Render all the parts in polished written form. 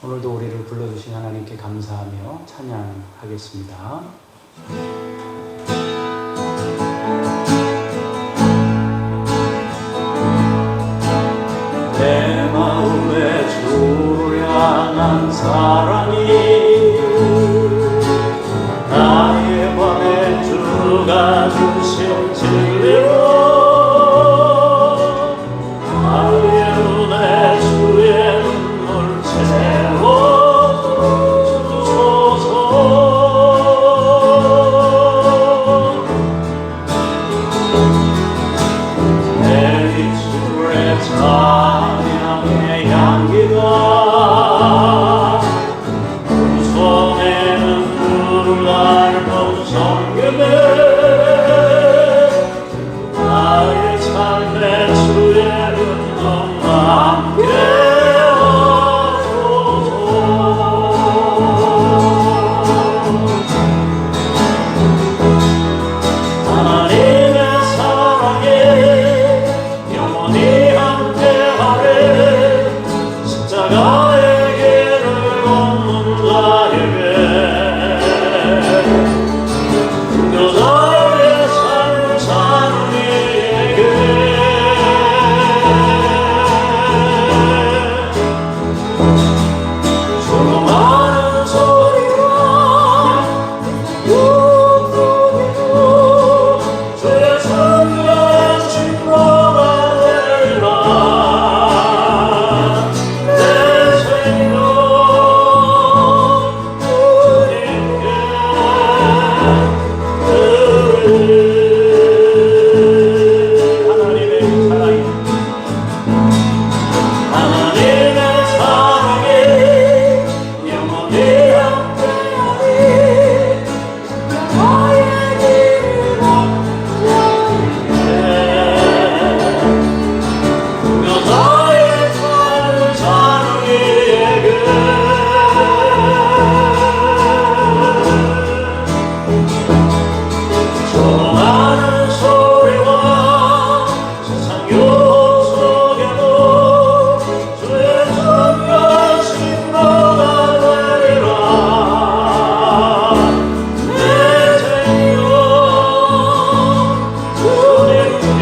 오늘도 우리를 불러주신 하나님께 감사하며 찬양하겠습니다. 내 마음에 주를 향한 사랑이 나의 밤에 주가 주신 진리로 나의 눈에 주의 눈물 채워주소서. 내 입술에 찬양의 향기가 두 손에는 주를 앓는 성경에 나의 삶에 주의 은총과 함께 하나님의 사랑에 영원히 함께하리. 십자가의 길을 걷는 자에게 등교자의 삶을 사는 이에게 조롱하는 소리와 욕소리로 주의 성령의 증거가 되리라. 내 생명 주님께 하나님의 사랑이 하나님의 사랑이 영원히 함께하리. 나의 길을 등교자의 삶을 사는 이에게 조롱하는 소리와 세상 유혹 속에도 주의 정결 신고가 되리라. 내 생명 주님께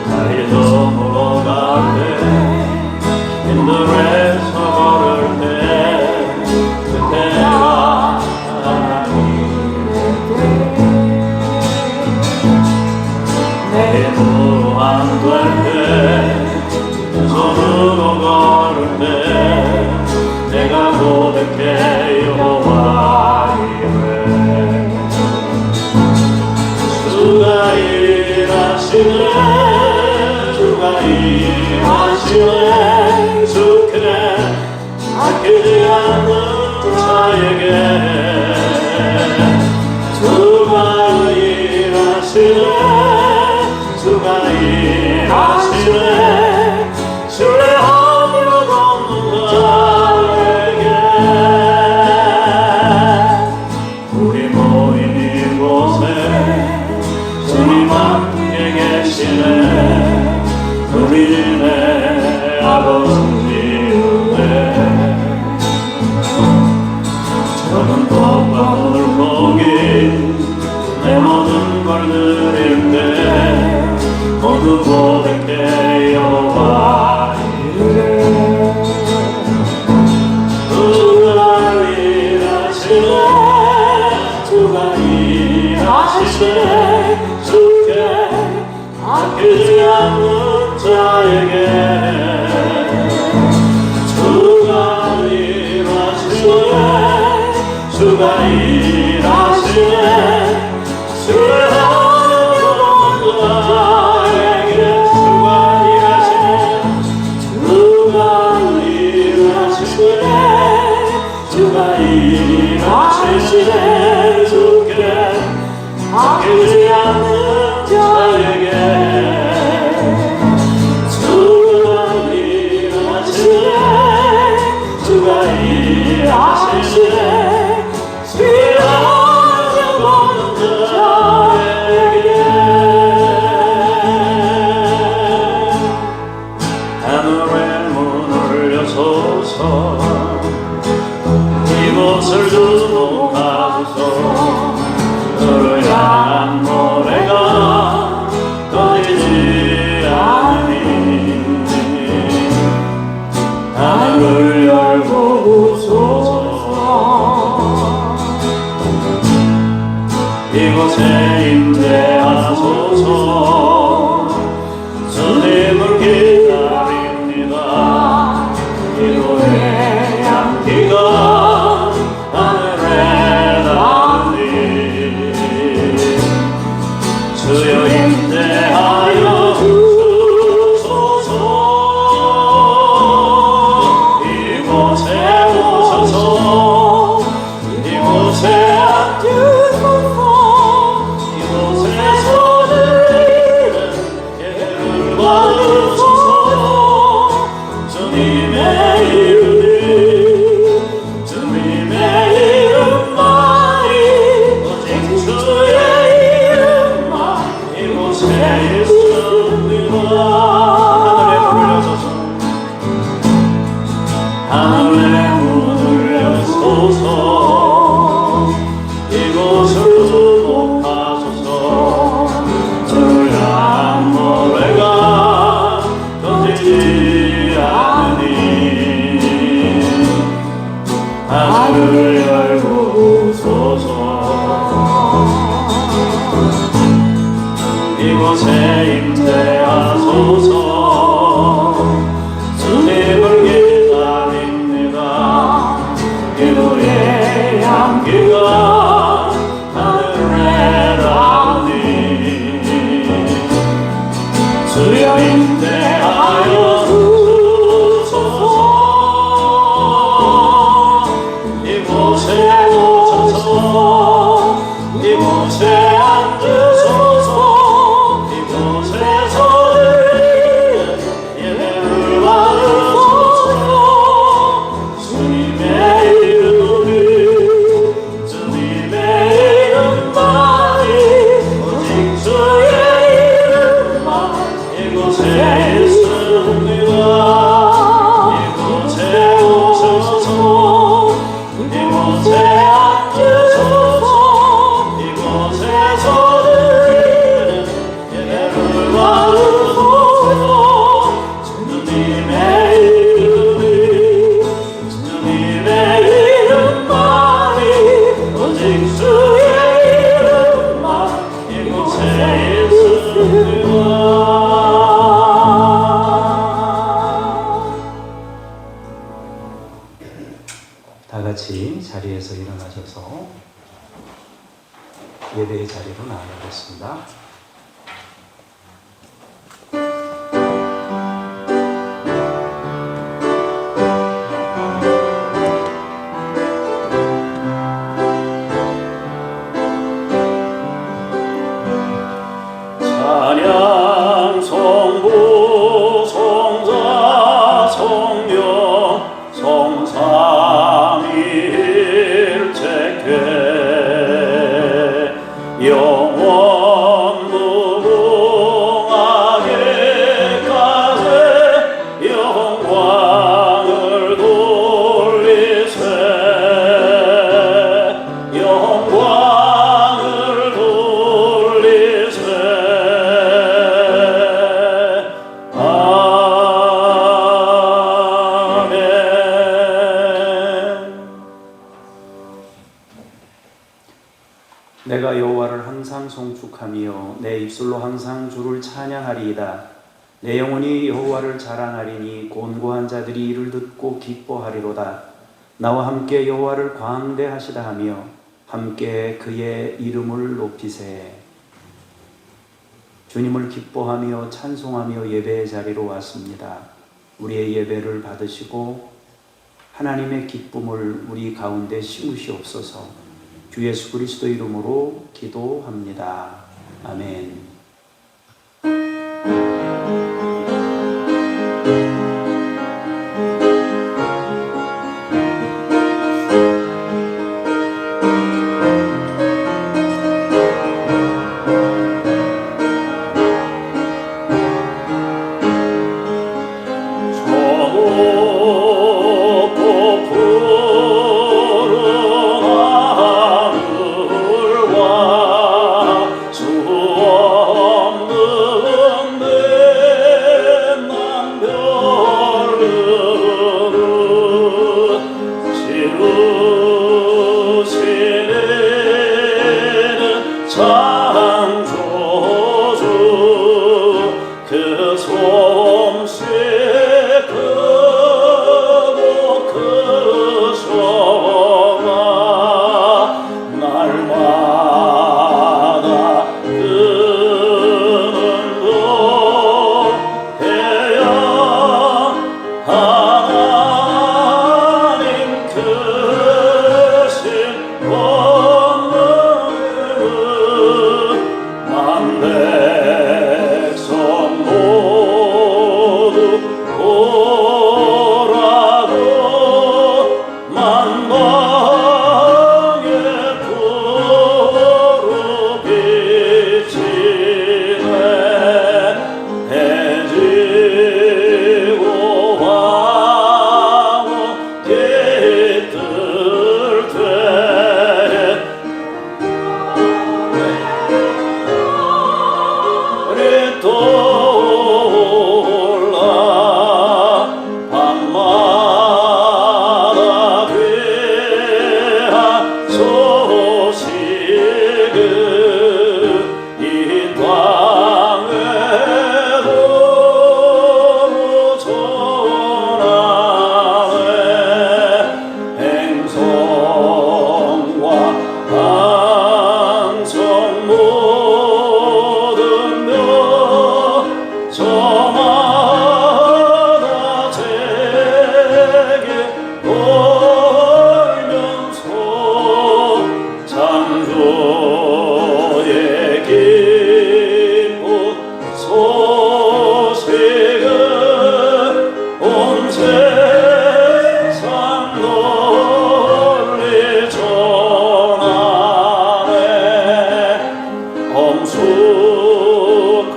나의 dom으로 갈 때 힘들에서 걸을 때 그때가 내 힘으로 안 될 때 손으로 걸을 때 내가 고백해 여호와 이래. 주가 일하시네 주가 일하시네 주께 아끼지 않는 자에게 주가 일하시네 주가 일하시네 신뢰하며 걷는 자에게 우리 모인 이곳에 주님 함께 계시네. 우리네 아버지 은혜 저는 꽃과 물고기 내 모든 걸 드릴 때 모두 고백해 여호와 이래. 주가 일하시네 주가 일하시네 주께 아끼지 않는 자에게 주가 일하시네 주가 일하시네 신뢰하는 자에게 주가 일하시네 주가 일하시네 주가 일하시네 주께 아끼지 않는 자에게 주가 일하시네 주가 일하시네 신뢰하며 걷는 자에게 이곳에 임재하소서. 주님을 기다립니다. 기도의 향기가 하늘에 닿으니 주여 임재하여 주소서. 이곳에 오셔서 이곳에 앉으소서. 이곳에서 들리는 예배를 받으소서. 주님의 이름이 주님의 이름만이 오직 주의 이름만 이곳에 있습니다. 하늘에 문을 여소서. 이곳을 주목하소서. 주를 향한 노래가 꺼지지 않으니 하늘을 열고 소서. 이곳에 임재하소서. 주님을 기다립니다. 기도의 향기가 하늘에 닿으니 주여 임재하여 주소서. 이곳에 오셔서 이곳에 앉으소서. 이곳에서 들리는 예배를 받으소서. 주님의 이름이 주님의 이름만이 오직 주의 이름만 이곳에 있습니다. 이곳에 오셔서 이곳에 앉으소서. 이곳에서 들리는 예배를 받으소서. 주님의 이름이 주님의 이름만이 오직 주의 이름만 이곳에 있습니다. 다 같이 자리에서 일어나셔서 예배의 자리로 나아가겠습니다. 찬양 성부 성자 성령 성삼위일체께 영원 무궁하게까지 영광을 돌리세. 영광을 돌리세. 아멘. 내가 여호와를 항상 송축하며 내 입술로 항상 주를 찬양하리이다. 내 영혼이 여호와를 자랑하리니 곤고한 자들이 이를 듣고 기뻐하리로다. 나와 함께 여호와를 광대하시다 하며 함께 그의 이름을 높이세. 주님을 기뻐하며 찬송하며 예배의 자리로 왔습니다. 우리의 예배를 받으시고 하나님의 기쁨을 우리 가운데 심으시옵소서. 주 예수 그리스도 이름으로 기도합니다. 아멘. 수 없는 내 남편 주시는 창조주 그 솜씨 크고 크셔가 날마다 그는 높여야 하나님 크신 권능은 만백성 모두 보라고 만방의 불을 비치네 해지고 하고 깃들 때에 우리 돌아 밤마다 귀한 소식을 이 땅에도 전하네 행성과 항성 모든 며 저마다 제게 돌면서 창조의 기쁜 소식을 온 세상 널리 전하네 엄숙한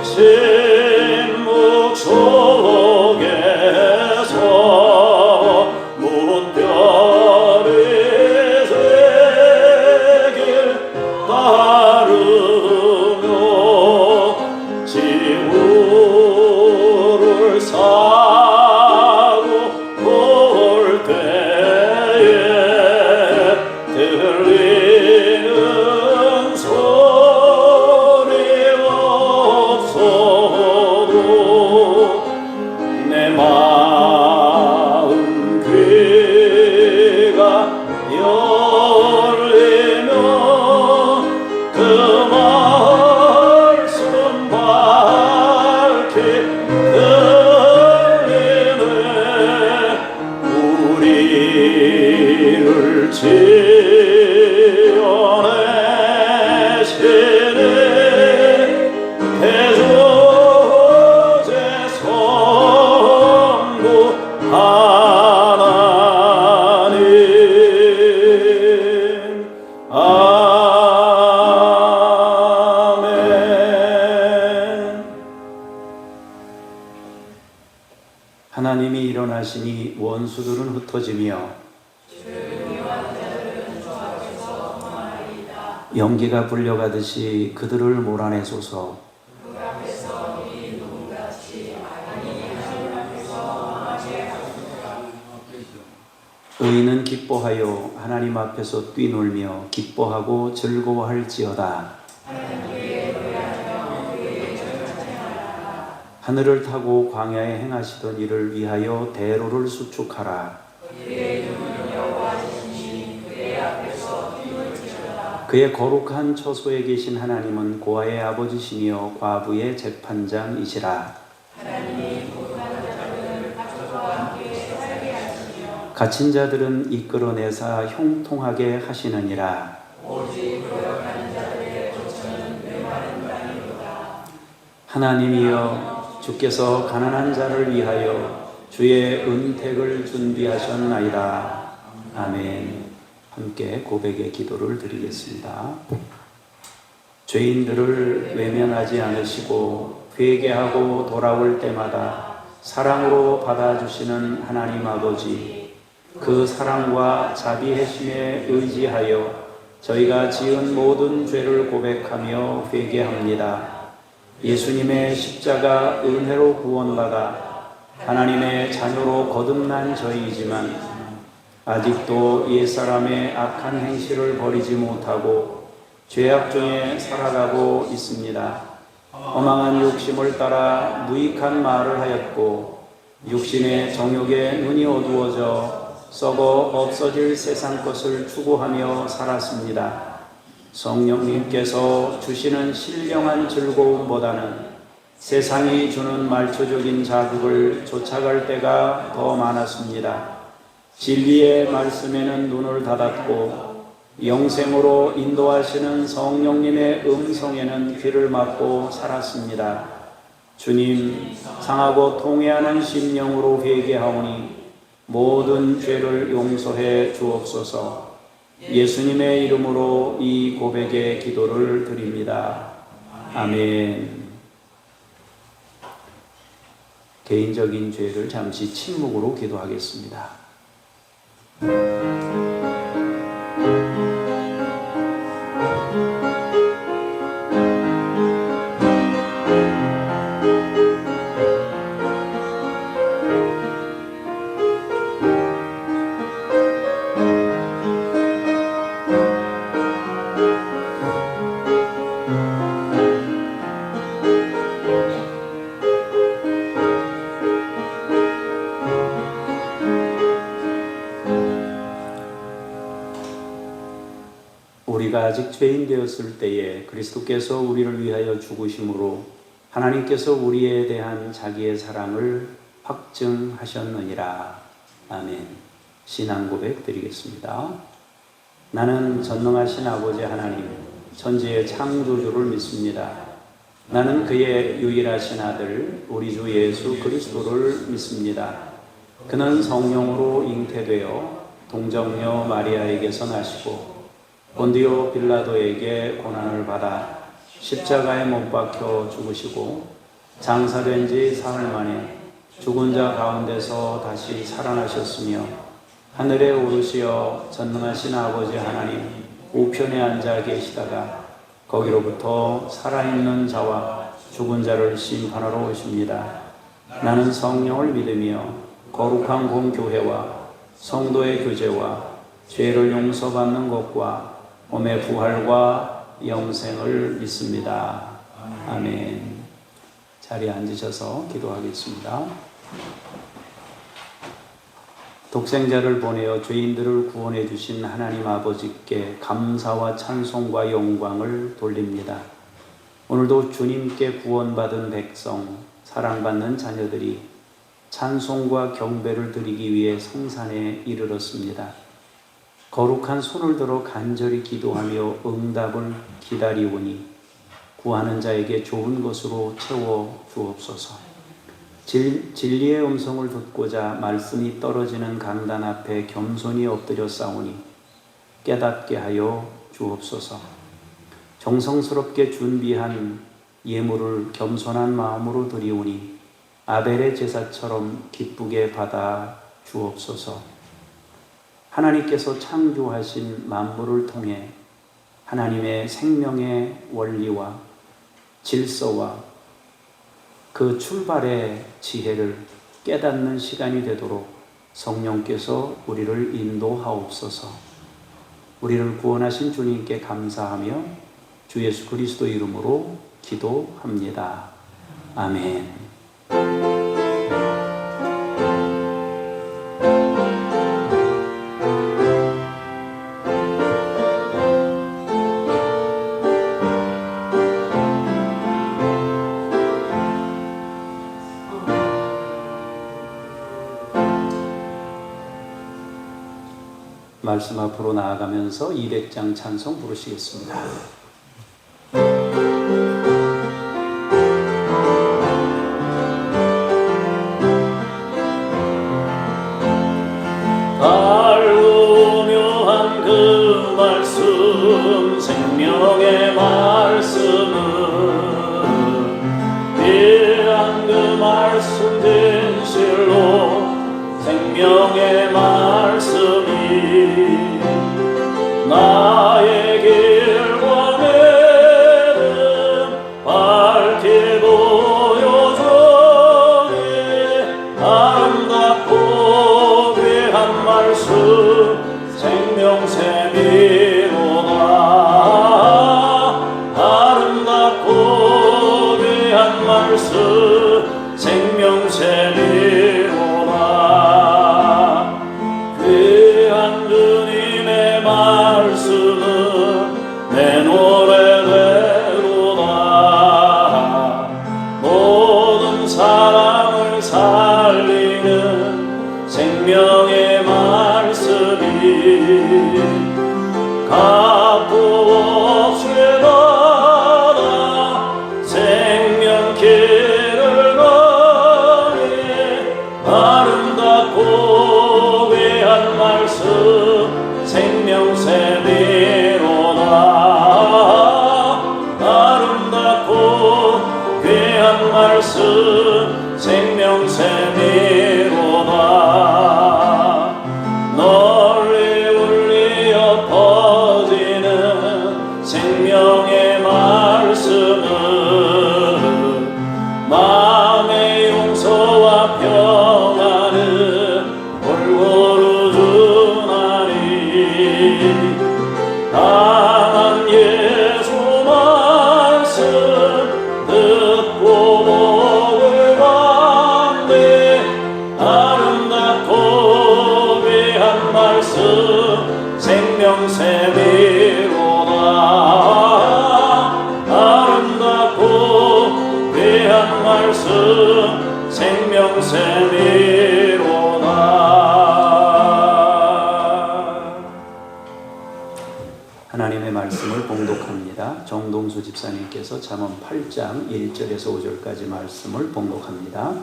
신묵 속에서 무별이 새길 따르며 지구를 사고 볼 때에 들리는 소리 없어도 내 마음 귀가 열리면 그 말씀 밝히 들리네 우리를 지어내시네 대저제 성부 하나님 아멘. 하나님이 일어나시니 원수들은 흩어지며 연기가 불려가듯이 그들을 몰아내소서. 의인은 기뻐하여 하나님 앞에서 뛰놀며 기뻐하고 즐거워할지어다. 하늘을 타고 광야에 행하시던 일을 위하여 대로를 수축하라. 그의 거룩한 처소에 계신 하나님은 고아의 아버지시며 과부의 재판장이시라. 갇힌 자들은 이끌어내사 형통하게 하시느니라. 하나님이여 주께서 가난한 자를 위하여 주의 은택을 준비하셨나이다. 아멘. 함께 고백의 기도를 드리겠습니다. 죄인들을 외면하지 않으시고 회개하고 돌아올 때마다 사랑으로 받아주시는 하나님 아버지, 그 사랑과 자비하심에 의지하여 저희가 지은 모든 죄를 고백하며 회개합니다. 예수님의 십자가 은혜로 구원받아 하나님의 자녀로 거듭난 저희이지만 아직도 옛사람의 악한 행실을 버리지 못하고 죄악 중에 살아가고 있습니다. 허망한 욕심을 따라 무익한 말을 하였고 육신의 정욕에 눈이 어두워져 썩어 없어질 세상 것을 추구하며 살았습니다. 성령님께서 주시는 신령한 즐거움보다는 세상이 주는 말초적인 자극을 쫓아갈 때가 더 많았습니다. 진리의 말씀에는 눈을 닫았고 영생으로 인도하시는 성령님의 음성에는 귀를 막고 살았습니다. 주님, 상하고 통회하는 심령으로 회개하오니 모든 죄를 용서해 주옵소서. 예수님의 이름으로 이 고백의 기도를 드립니다. 아멘. 개인적인 죄를 잠시 침묵으로 기도하겠습니다. 우리가 아직 죄인 되었을 때에 그리스도께서 우리를 위하여 죽으심으로 하나님께서 우리에 대한 자기의 사랑을 확증하셨느니라. 아멘. 신앙 고백 드리겠습니다. 나는 전능하신 아버지 하나님, 천지의 창조주를 믿습니다. 나는 그의 유일하신 아들 우리 주 예수 그리스도를 믿습니다. 그는 성령으로 잉태되어 동정녀 마리아에게서 나시고 본디오 빌라도에게 고난을 받아 십자가에 못 박혀 죽으시고 장사된 지 사흘 만에 죽은 자 가운데서 다시 살아나셨으며 하늘에 오르시어 전능하신 아버지 하나님 우편에 앉아 계시다가 거기로부터 살아있는 자와 죽은 자를 심판하러 오십니다. 나는 성령을 믿으며 거룩한 공교회와 성도의 교제와 죄를 용서받는 것과 몸의 부활과 영생을 믿습니다. 아멘. 자리에 앉으셔서 기도하겠습니다. 독생자를 보내어 죄인들을 구원해 주신 하나님 아버지께 감사와 찬송과 영광을 돌립니다. 오늘도 주님께 구원받은 백성, 사랑받는 자녀들이 찬송과 경배를 드리기 위해 성산에 이르렀습니다. 거룩한 손을 들어 간절히 기도하며 응답을 기다리오니 구하는 자에게 좋은 것으로 채워 주옵소서. 진리의 음성을 듣고자 말씀이 떨어지는 강단 앞에 겸손히 엎드려 싸우니 깨닫게 하여 주옵소서. 정성스럽게 준비한 예물을 겸손한 마음으로 드리오니 아벨의 제사처럼 기쁘게 받아 주옵소서. 하나님께서 창조하신 만물을 통해 하나님의 생명의 원리와 질서와 그 출발의 지혜를 깨닫는 시간이 되도록 성령께서 우리를 인도하옵소서. 우리를 구원하신 주님께 감사하며 주 예수 그리스도 이름으로 기도합니다. 아멘. 말씀 앞으로 나아가면서 200장 찬송 부르시겠습니다. 달우묘한 그 말씀 생명의 말씀은 귀한 그 말씀 진실로 생명의 말씀이 나의 길과 생명샘이로다. 아름답고 귀한 말씀 생명샘이로다. 귀한 주님의 말씀은 내 노래대로다. 모든 사람을 살리는 생명의 말씀이 값도 없이 받아 생명길을 가니 아름답고 귀한 말씀 생명샘이로다. 아름답고 귀한 말씀 생명샘이로다. 널리 울리어 퍼지는 생명의 말씀은 마음의 용서와 평안을 골고루 주나니. 강한 예수 말씀 듣고 복을 받네. 아름답고 귀한 말씀 생명샘이로다. 아름답고 귀한 말씀 생명샘이로다. 하나님의 말씀을 봉독합니다. 정동수 집사님께서 잠언 8장 1절에서 5절까지 말씀을 봉독합니다.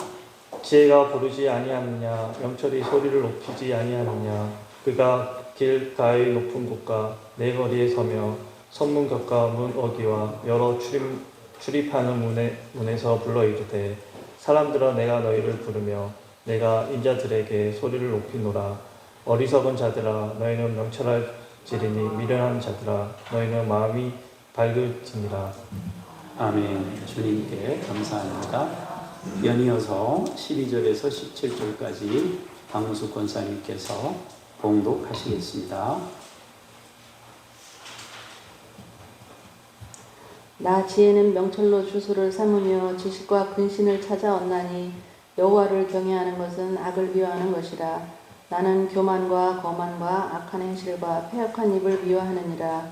지혜가 부르지 아니하느냐, 명철이 소리를 높이지 아니하느냐. 그가 길가의 높은 곳과 내 거리에 서며 선문격과 문 어기와 여러 출입하는 문에서 불러 이르되, 사람들아 내가 너희를 부르며 내가 인자들에게 소리를 높이노라. 어리석은 자들아 너희는 명철할지리니, 미련한 자들아 너희는 마음이 밝을지니라. 아멘. 주님께 감사합니다. 연이어서 12절에서 17절까지 박무숙 권사님께서 봉독하시겠습니다. 나 지혜는 명철로 주소를 삼으며 지식과 근신을 찾아 얻나니, 여호와를 경외하는 것은 악을 미워하는 것이라. 나는 교만과 거만과 악한 행실과 패역한 입을 미워하느니라.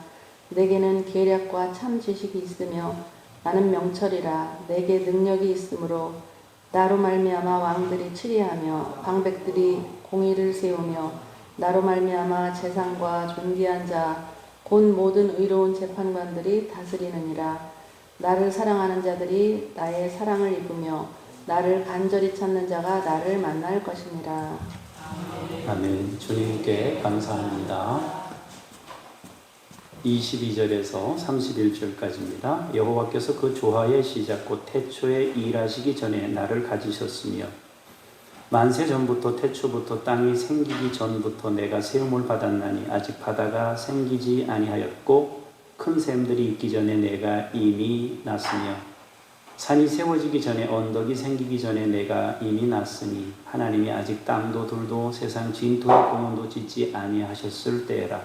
내게는 계략과 참 지식이 있으며 나는 명철이라. 내게 능력이 있으므로 나로 말미암아 왕들이 치리하며 방백들이 공의를 세우며, 나로 말미암아 재상과 존귀한 자 곧 모든 의로운 재판관들이 다스리느니라. 나를 사랑하는 자들이 나의 사랑을 입으며 나를 간절히 찾는 자가 나를 만날 것이니라. 아멘. 주님께 감사합니다. 22절에서 31절까지입니다. 여호와께서 그 조화의 시작 곧 태초에 일하시기 전에 나를 가지셨으며, 만세 전부터 태초부터 땅이 생기기 전부터 내가 세움을 받았나니, 아직 바다가 생기지 아니하였고 큰 샘들이 있기 전에 내가 이미 났으며, 산이 세워지기 전에 언덕이 생기기 전에 내가 이미 났으니, 하나님이 아직 땅도 들도 세상 진토의 공원도 짓지 아니하셨을 때라.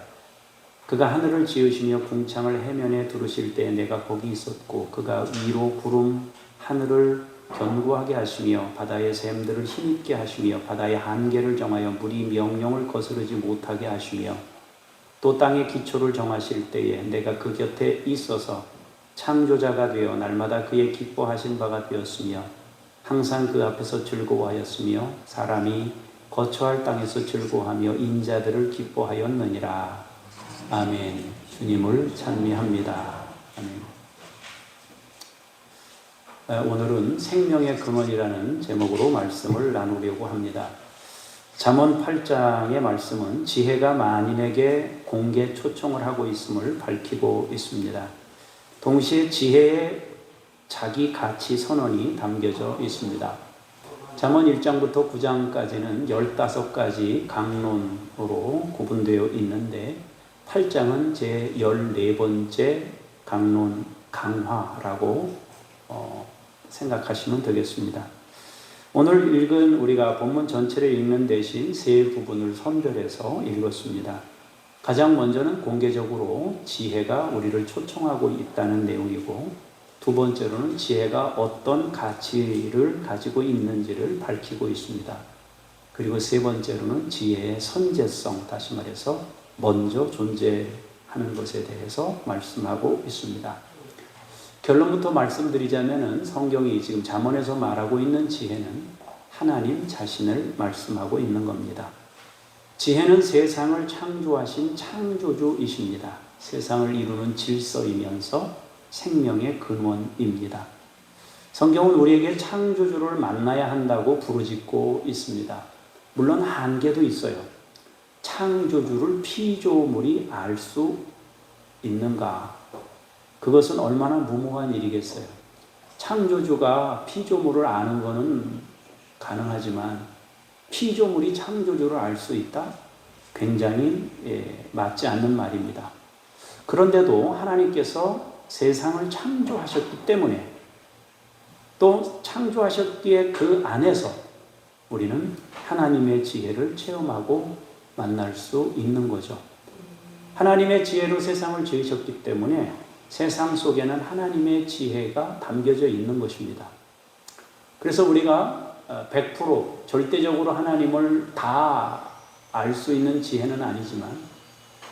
그가 하늘을 지으시며 궁창을 해면에 두르실 때 내가 거기 있었고, 그가 위로 구름 하늘을 견고하게 하시며 바다의 샘들을 힘있게 하시며 바다의 한계를 정하여 물이 명령을 거스르지 못하게 하시며, 또 땅의 기초를 정하실 때에 내가 그 곁에 있어서 창조자가 되어 날마다 그의 기뻐하신 바가 되었으며, 항상 그 앞에서 즐거워하였으며 사람이 거처할 땅에서 즐거워하며 인자들을 기뻐하였느니라. 아멘. 주님을 찬미합니다. 아멘. 오늘은 생명의 근원이라는 제목으로 말씀을 나누려고 합니다. 잠언 8장의 말씀은 지혜가 만인에게 공개 초청을 하고 있음을 밝히고 있습니다. 동시에 지혜의 자기 가치 선언이 담겨져 있습니다. 잠언 1장부터 9장까지는 15가지 강론으로 구분되어 있는데, 8장은 제 14번째 강론 강화라고 생각하시면 되겠습니다. 오늘 읽은 우리가 본문 전체를 읽는 대신 세 부분을 선별해서 읽었습니다. 가장 먼저는 공개적으로 지혜가 우리를 초청하고 있다는 내용이고, 두 번째로는 지혜가 어떤 가치를 가지고 있는지를 밝히고 있습니다. 그리고 세 번째로는 지혜의 선제성, 다시 말해서 먼저 존재하는 것에 대해서 말씀하고 있습니다. 결론부터 말씀드리자면은 성경이 지금 잠언에서 말하고 있는 지혜는 하나님 자신을 말씀하고 있는 겁니다. 지혜는 세상을 창조하신 창조주이십니다. 세상을 이루는 질서이면서 생명의 근원입니다. 성경은 우리에게 창조주를 만나야 한다고 부르짖고 있습니다. 물론 한계도 있어요. 창조주를 피조물이 알 수 있는가? 그것은 얼마나 무모한 일이겠어요. 창조주가 피조물을 아는 것은 가능하지만 피조물이 창조주를 알 수 있다? 굉장히 맞지 않는 말입니다. 그런데도 하나님께서 세상을 창조하셨기 때문에, 또 창조하셨기에 그 안에서 우리는 하나님의 지혜를 체험하고 만날 수 있는 거죠. 하나님의 지혜로 세상을 지으셨기 때문에 세상 속에는 하나님의 지혜가 담겨져 있는 것입니다. 그래서 우리가 100% 절대적으로 하나님을 다 알 수 있는 지혜는 아니지만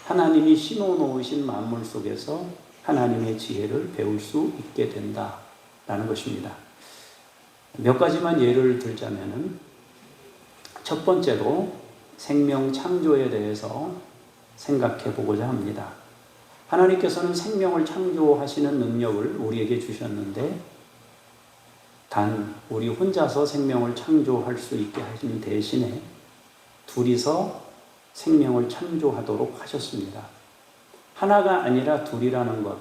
하나님이 심어 놓으신 만물 속에서 하나님의 지혜를 배울 수 있게 된다라는 것입니다. 몇 가지만 예를 들자면은, 첫 번째로 생명 창조에 대해서 생각해 보고자 합니다. 하나님께서는 생명을 창조하시는 능력을 우리에게 주셨는데, 단 우리 혼자서 생명을 창조할 수 있게 하시는 대신에 둘이서 생명을 창조하도록 하셨습니다. 하나가 아니라 둘이라는 것,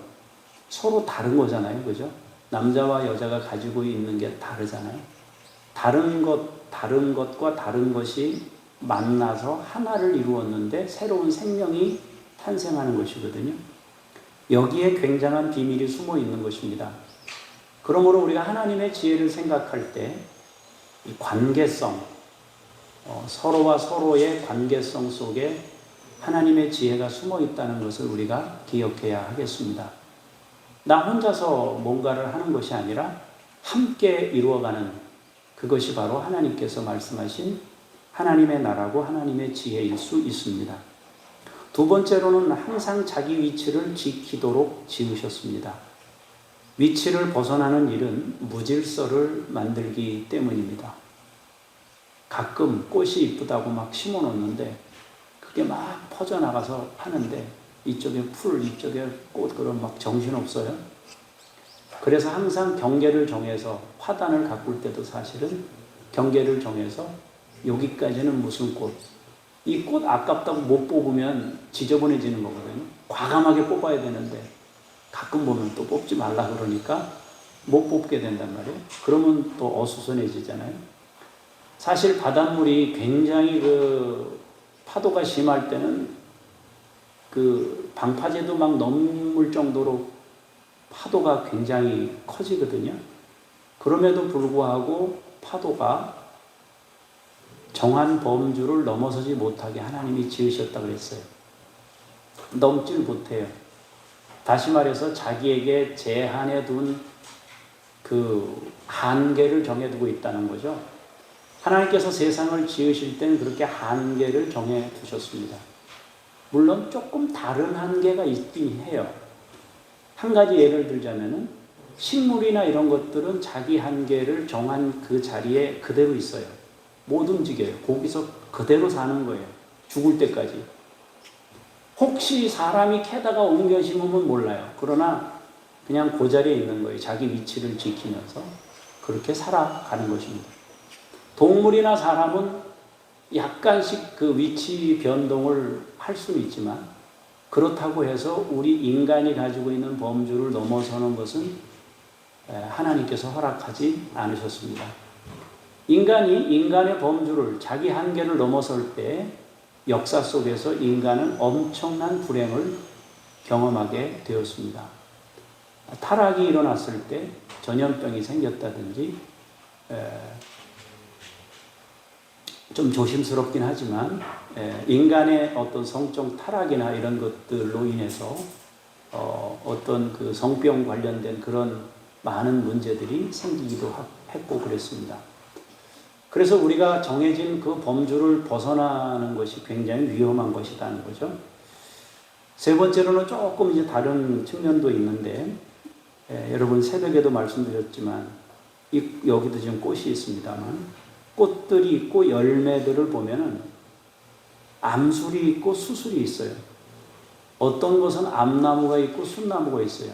서로 다른 거잖아요. 그죠? 남자와 여자가 가지고 있는 게 다르잖아요. 다른 것과 다른 것이 만나서 하나를 이루었는데 새로운 생명이 탄생하는 것이거든요. 여기에 굉장한 비밀이 숨어 있는 것입니다. 그러므로 우리가 하나님의 지혜를 생각할 때 이 관계성, 서로와 서로의 관계성 속에 하나님의 지혜가 숨어 있다는 것을 우리가 기억해야 하겠습니다. 나 혼자서 뭔가를 하는 것이 아니라 함께 이루어가는, 그것이 바로 하나님께서 말씀하신 하나님의 나라고 하나님의 지혜일 수 있습니다. 두 번째로는 항상 자기 위치를 지키도록 지으셨습니다. 위치를 벗어나는 일은 무질서를 만들기 때문입니다. 가끔 꽃이 이쁘다고 막 심어 놓는데 그게 막 퍼져나가서 하는데 이쪽에 풀, 이쪽에 꽃, 그럼 막 정신없어요. 그래서 항상 경계를 정해서, 화단을 가꿀 때도 사실은 경계를 정해서 여기까지는 무슨 꽃, 이 꽃 아깝다고 못 뽑으면 지저분해지는 거거든요. 과감하게 뽑아야 되는데 가끔 보면 또 뽑지 말라 그러니까 못 뽑게 된단 말이에요. 그러면 또 어수선해지잖아요. 사실 바닷물이 굉장히 파도가 심할 때는 방파제도 막 넘을 정도로 파도가 굉장히 커지거든요. 그럼에도 불구하고 파도가 정한 범주를 넘어서지 못하게 하나님이 지으셨다고 그랬어요. 넘질 못해요. 다시 말해서 자기에게 제한해 둔 한계를 정해두고 있다는 거죠. 하나님께서 세상을 지으실 때는 그렇게 한계를 정해 두셨습니다. 물론 조금 다른 한계가 있긴 해요. 한 가지 예를 들자면은 식물이나 이런 것들은 자기 한계를 정한 그 자리에 그대로 있어요. 못 움직여요. 거기서 그대로 사는 거예요. 죽을 때까지. 혹시 사람이 캐다가 옮겨 심으면 몰라요. 그러나 그냥 그 자리에 있는 거예요. 자기 위치를 지키면서 그렇게 살아가는 것입니다. 동물이나 사람은 약간씩 그 위치 변동을 할 수는 있지만, 그렇다고 해서 우리 인간이 가지고 있는 범주를 넘어서는 것은 하나님께서 허락하지 않으셨습니다. 인간이 인간의 범주를, 자기 한계를 넘어설 때 역사 속에서 인간은 엄청난 불행을 경험하게 되었습니다. 타락이 일어났을 때 전염병이 생겼다든지 좀 조심스럽긴 하지만 인간의 어떤 성적 타락이나 이런 것들로 인해서 어떤 그 성병 관련된 그런 많은 문제들이 생기기도 했고 그랬습니다. 그래서 우리가 정해진 그 범주를 벗어나는 것이 굉장히 위험한 것이라는 거죠. 세 번째로는 조금 이제 다른 측면도 있는데, 여러분 새벽에도 말씀드렸지만 여기도 지금 꽃이 있습니다만 꽃들이 있고 열매들을 보면은 암술이 있고 수술이 있어요. 어떤 것은 암나무가 있고 숫나무가 있어요.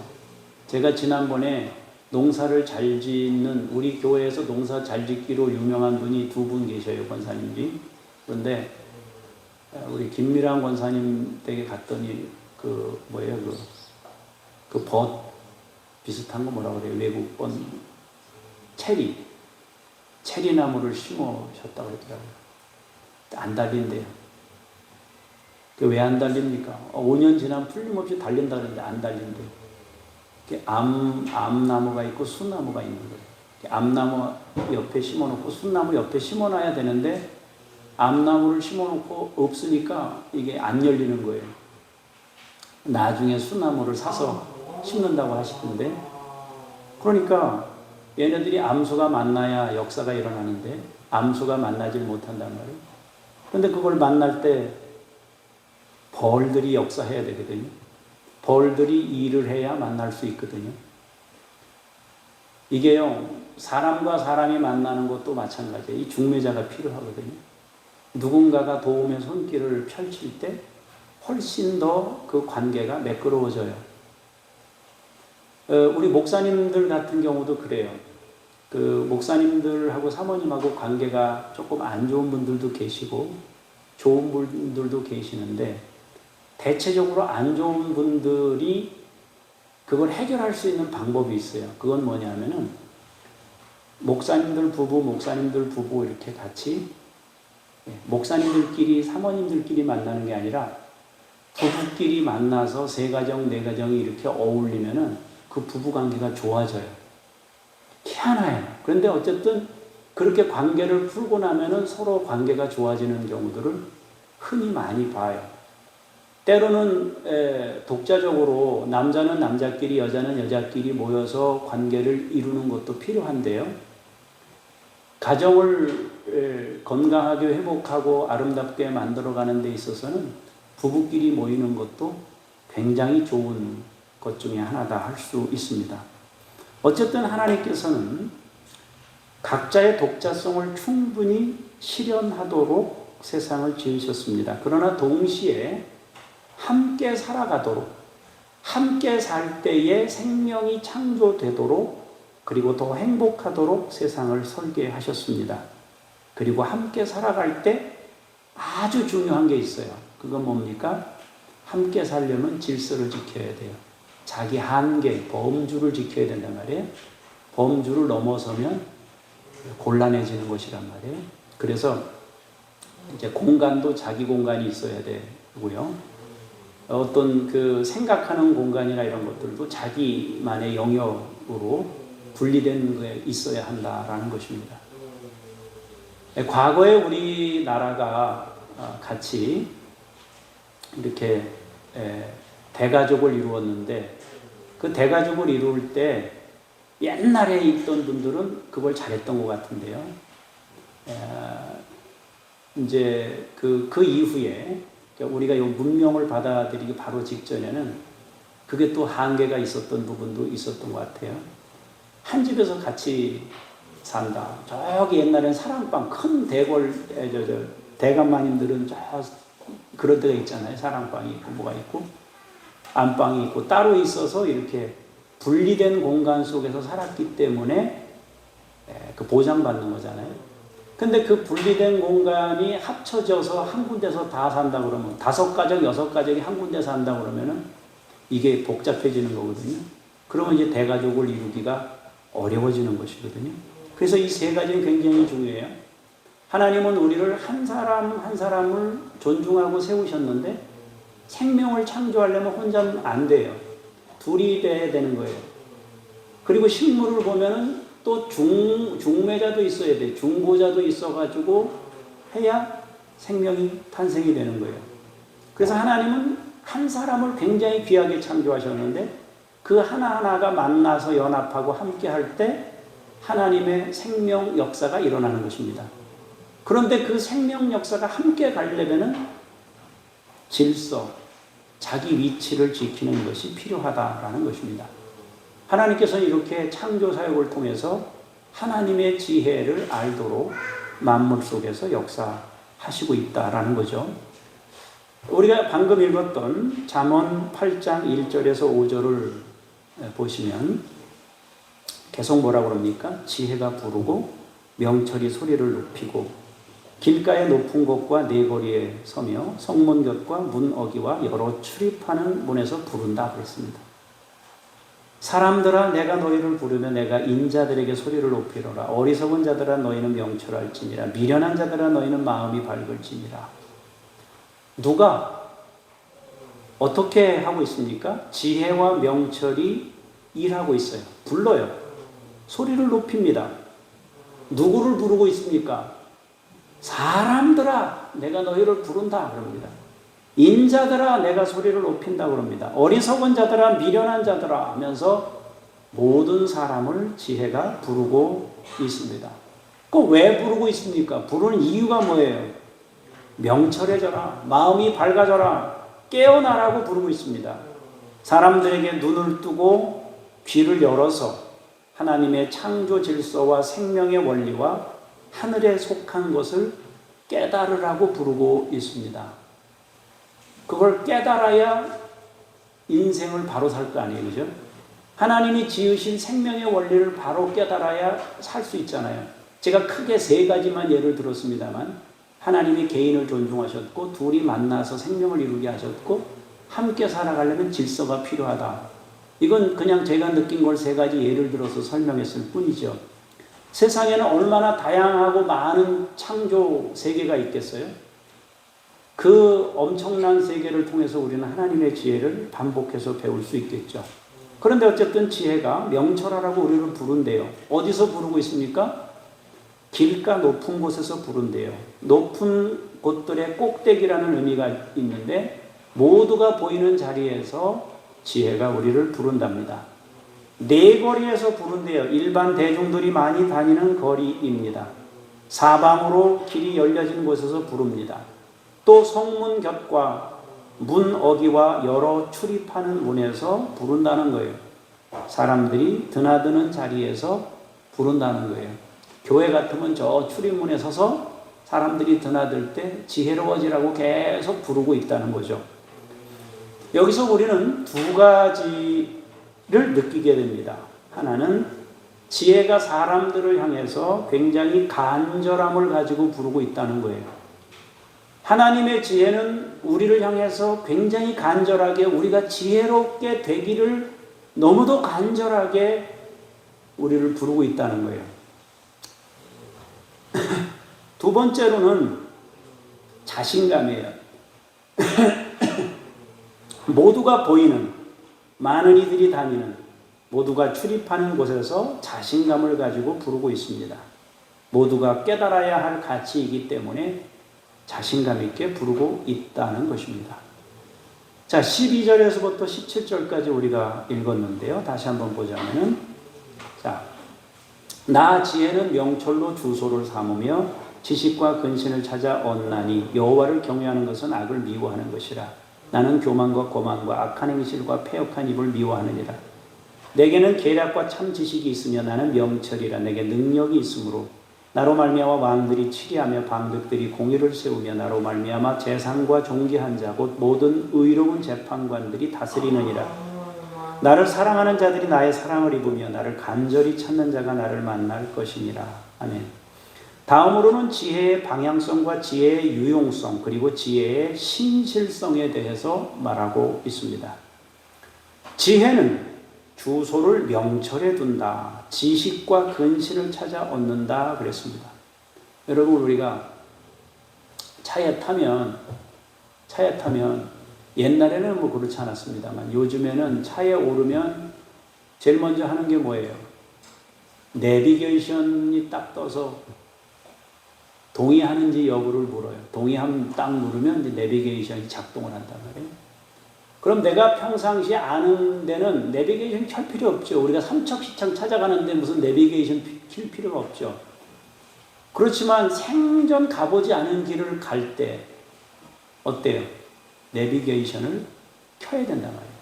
제가 지난번에 농사를 잘 짓는, 우리 교회에서 농사 잘 짓기로 유명한 분이 두 분 계셔요, 권사님들이. 그런데 우리 김미랑 권사님 댁에 갔더니 그 뭐예요, 그 벗 비슷한 거 뭐라 그래요, 외국번 체리 나무를 심으셨다고 그러더라고요. 안 달린대요. 왜 안 달립니까? 5년 지나면 풀림없이 달린다 그러는데 안 달린대요. 암나무가 있고 숫나무가 있는 거예요. 암나무 옆에 심어놓고 숫나무 옆에 심어놔야 되는데 암나무를 심어놓고 없으니까 이게 안 열리는 거예요. 나중에 숫나무를 사서 심는다고 하시던데, 그러니까 얘네들이 암수가 만나야 역사가 일어나는데 암수가 만나질 못한단 말이에요. 그런데 그걸 만날 때 벌들이 역사해야 되거든요. 벌들이 일을 해야 만날 수 있거든요. 이게요, 사람과 사람이 만나는 것도 마찬가지예요. 이 중매자가 필요하거든요. 누군가가 도움의 손길을 펼칠 때 훨씬 더 그 관계가 매끄러워져요. 우리 목사님들 같은 경우도 그래요. 그 목사님들하고 사모님하고 관계가 조금 안 좋은 분들도 계시고 좋은 분들도 계시는데, 대체적으로 안 좋은 분들이 그걸 해결할 수 있는 방법이 있어요. 그건 뭐냐면은 목사님들 부부 이렇게 같이 목사님들끼리 사모님들끼리 만나는 게 아니라 부부끼리 만나서 세 가정 네 가정이 이렇게 어울리면은 그 부부 관계가 좋아져요. 희한해요. 그런데 어쨌든 그렇게 관계를 풀고 나면은 서로 관계가 좋아지는 경우들을 흔히 많이 봐요. 때로는 독자적으로 남자는 남자끼리 여자는 여자끼리 모여서 관계를 이루는 것도 필요한데요. 가정을 건강하게 회복하고 아름답게 만들어가는 데 있어서는 부부끼리 모이는 것도 굉장히 좋은 것 중에 하나다 할 수 있습니다. 어쨌든 하나님께서는 각자의 독자성을 충분히 실현하도록 세상을 지으셨습니다. 그러나 동시에 함께 살아가도록, 함께 살 때에 생명이 창조되도록, 그리고 더 행복하도록 세상을 설계하셨습니다. 그리고 함께 살아갈 때 아주 중요한 게 있어요. 그건 뭡니까? 함께 살려면 질서를 지켜야 돼요. 자기 한계, 범주를 지켜야 된단 말이에요. 범주를 넘어서면 곤란해지는 것이란 말이에요. 그래서 이제 공간도 자기 공간이 있어야 되고요. 어떤 그 생각하는 공간이나 이런 것들도 자기만의 영역으로 분리된 게 있어야 한다라는 것입니다. 과거에 우리나라가 같이 이렇게 대가족을 이루었는데, 그 대가족을 이룰 때 옛날에 있던 분들은 그걸 잘했던 것 같은데요. 이제 그 이후에 우리가 이 문명을 받아들이기 바로 직전에는 그게 또 한계가 있었던 부분도 있었던 것 같아요. 한 집에서 같이 산다. 저기 옛날엔 사랑방, 큰 대궐, 대감마님들은 그런 데가 있잖아요. 사랑방이 있고 뭐가 있고 안방이 있고 따로 있어서 이렇게 분리된 공간 속에서 살았기 때문에 그 보장받는 거잖아요. 근데 그 분리된 공간이 합쳐져서 한 군데서 다 산다 그러면 5가정, 6가정이 한 군데 산다 그러면은 이게 복잡해지는 거거든요. 그러면 이제 대가족을 이루기가 어려워지는 것이거든요. 그래서 이 세 가지는 굉장히 중요해요. 하나님은 우리를 한 사람 한 사람을 존중하고 세우셨는데 생명을 창조하려면 혼자는 안 돼요. 둘이 돼야 되는 거예요. 그리고 식물을 보면은 또 중매자도 있어야 돼. 중보자도 있어가지고 해야 생명이 탄생이 되는 거예요. 그래서 하나님은 한 사람을 굉장히 귀하게 창조하셨는데 그 하나하나가 만나서 연합하고 함께 할 때 하나님의 생명 역사가 일어나는 것입니다. 그런데 그 생명 역사가 함께 가려면 질서, 자기 위치를 지키는 것이 필요하다라는 것입니다. 하나님께서는 이렇게 창조 사역을 통해서 하나님의 지혜를 알도록 만물 속에서 역사하시고 있다라는 거죠. 우리가 방금 읽었던 잠언 8장 1절에서 5절을 보시면 계속 뭐라고 그럽니까? 지혜가 부르고 명철이 소리를 높이고 길가의 높은 곳과 네거리에 서며 성문 곁과 문 어기와 여러 출입하는 문에서 부른다 그랬습니다. 사람들아 내가 너희를 부르며 내가 인자들에게 소리를 높이노라. 어리석은 자들아 너희는 명철할지니라. 미련한 자들아 너희는 마음이 밝을지니라. 누가 어떻게 하고 있습니까? 지혜와 명철이 일하고 있어요. 불러요. 소리를 높입니다. 누구를 부르고 있습니까? 사람들아 내가 너희를 부른다 그럽니다. 인자들아 내가 소리를 높인다 그럽니다. 어리석은 자들아 미련한 자들아 하면서 모든 사람을 지혜가 부르고 있습니다. 그 왜 부르고 있습니까? 부르는 이유가 뭐예요? 명철해져라, 마음이 밝아져라, 깨어나라고 부르고 있습니다. 사람들에게 눈을 뜨고 귀를 열어서 하나님의 창조 질서와 생명의 원리와 하늘에 속한 것을 깨달으라고 부르고 있습니다. 그걸 깨달아야 인생을 바로 살 거 아니에요, 그죠? 하나님이 지으신 생명의 원리를 바로 깨달아야 살 수 있잖아요. 제가 크게 3가지만 예를 들었습니다만 하나님이 개인을 존중하셨고 둘이 만나서 생명을 이루게 하셨고 함께 살아가려면 질서가 필요하다. 이건 그냥 제가 느낀 걸 3가지 예를 들어서 설명했을 뿐이죠. 세상에는 얼마나 다양하고 많은 창조 세계가 있겠어요? 그 엄청난 세계를 통해서 우리는 하나님의 지혜를 반복해서 배울 수 있겠죠. 그런데 어쨌든 지혜가 명철하라고 우리를 부른대요. 어디서 부르고 있습니까? 길가 높은 곳에서 부른대요. 높은 곳들의 꼭대기라는 의미가 있는데 모두가 보이는 자리에서 지혜가 우리를 부른답니다. 네거리에서 부른대요. 일반 대중들이 많이 다니는 거리입니다. 사방으로 길이 열려진 곳에서 부릅니다. 또 성문 곁과 문 어기와 여러 출입하는 문에서 부른다는 거예요. 사람들이 드나드는 자리에서 부른다는 거예요. 교회 같으면 저 출입문에 서서 사람들이 드나들 때 지혜로워지라고 계속 부르고 있다는 거죠. 여기서 우리는 2가지를 느끼게 됩니다. 하나는 지혜가 사람들을 향해서 굉장히 간절함을 가지고 부르고 있다는 거예요. 하나님의 지혜는 우리를 향해서 굉장히 간절하게 우리가 지혜롭게 되기를 너무도 간절하게 우리를 부르고 있다는 거예요. 2번째로는 자신감이에요. 모두가 보이는, 많은 이들이 다니는, 모두가 출입하는 곳에서 자신감을 가지고 부르고 있습니다. 모두가 깨달아야 할 가치이기 때문에 자신감 있게 부르고 있다는 것입니다. 자, 12절에서부터 17절까지 우리가 읽었는데요. 다시 한번 보자면은, 자, 나 지혜는 명철로 주소를 삼으며 지식과 근신을 찾아 얻나니 여호와를 경외하는 것은 악을 미워하는 것이라. 나는 교만과 거만과 악한 행실과 패역한 입을 미워하느니라. 내게는 계략과 참 지식이 있으며 나는 명철이라. 내게 능력이 있으므로 나로 말미암아 왕들이 치리하며 방백들이 공의를 세우며 나로 말미암아 재상과 존귀한 자 곧 모든 의로운 재판관들이 다스리느니라. 나를 사랑하는 자들이 나의 사랑을 입으며 나를 간절히 찾는 자가 나를 만날 것이니라. 아멘. 다음으로는 지혜의 방향성과 지혜의 유용성 그리고 지혜의 신실성에 대해서 말하고 있습니다. 지혜는 주소를 명철에 둔다. 지식과 근신을 찾아 얻는다 그랬습니다. 여러분, 우리가 차에 타면 옛날에는 뭐 그렇지 않았습니다만 요즘에는 차에 오르면 제일 먼저 하는 게 뭐예요? 내비게이션이 딱 떠서 동의하는지 여부를 물어요. 동의하면 딱 누르면 이제 내비게이션이 작동을 한단 말이에요. 그럼 내가 평상시에 아는 데는 내비게이션 켤 필요 없죠. 우리가 삼척시청 찾아가는데 무슨 내비게이션 킬 필요가 없죠. 그렇지만 생전 가보지 않은 길을 갈 때 어때요? 내비게이션을 켜야 된단 말이에요.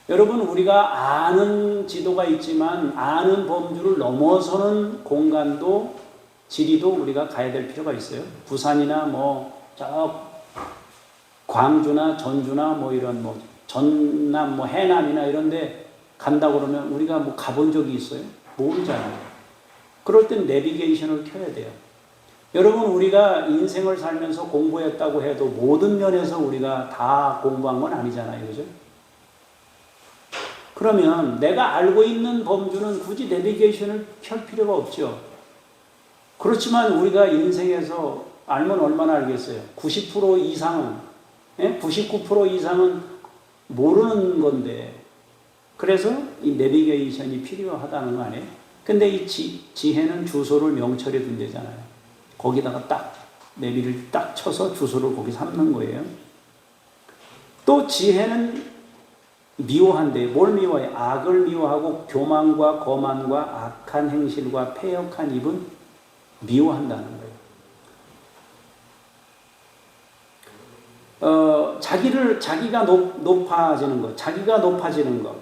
여러분, 우리가 아는 지도가 있지만 아는 범주를 넘어서는 공간도 지리도 우리가 가야 될 필요가 있어요. 부산이나 저 광주나 전주나 이런 전남 해남이나 이런 데 간다 그러면 우리가 가본 적이 있어요? 모르잖아요. 그럴 땐 내비게이션을 켜야 돼요. 여러분, 우리가 인생을 살면서 공부했다고 해도 모든 면에서 우리가 다 공부한 건 아니잖아요. 그죠? 그러면 내가 알고 있는 범주는 굳이 내비게이션을 켤 필요가 없죠. 그렇지만 우리가 인생에서 알면 얼마나 알겠어요? 90% 이상은, 99% 이상은 모르는 건데, 그래서 이 내비게이션이 필요하다는 거 아니에요? 근데 이 지혜는 주소를 명철에 둔대잖아요. 거기다가 딱 내비를 딱 쳐서 주소를 거기 삼는 거예요. 또 지혜는 미워한데 뭘 미워해? 악을 미워하고 교만과 거만과 악한 행실과 패역한 입은 미워한다는 거예요. 자기가 높아지는 것, 자기가 높아지는 것,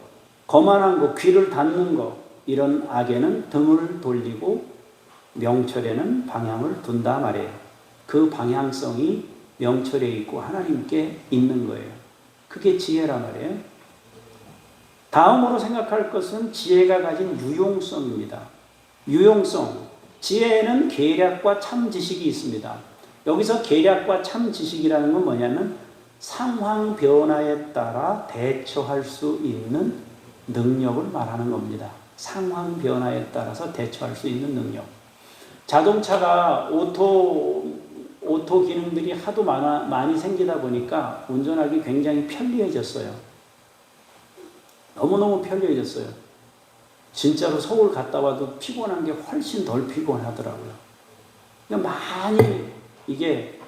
거만한 것, 귀를 닫는 것, 이런 악에는 등을 돌리고 명철에는 방향을 둔다 말이에요. 그 방향성이 명철에 있고 하나님께 있는 거예요. 그게 지혜란 말이에요. 다음으로 생각할 것은 지혜가 가진 유용성입니다. 유용성. 지혜에는 계략과 참 지식이 있습니다. 여기서 계략과 참 지식이라는 건 뭐냐면 상황 변화에 따라 대처할 수 있는 능력을 말하는 겁니다. 상황 변화에 따라서 대처할 수 있는 능력. 자동차가 오토 기능들이 하도 많이 생기다 보니까 운전하기 굉장히 편리해졌어요. 너무너무 편리해졌어요. 진짜로 서울 갔다 와도 피곤한 게 훨씬 덜 피곤하더라고요. 그러니까 많이 이게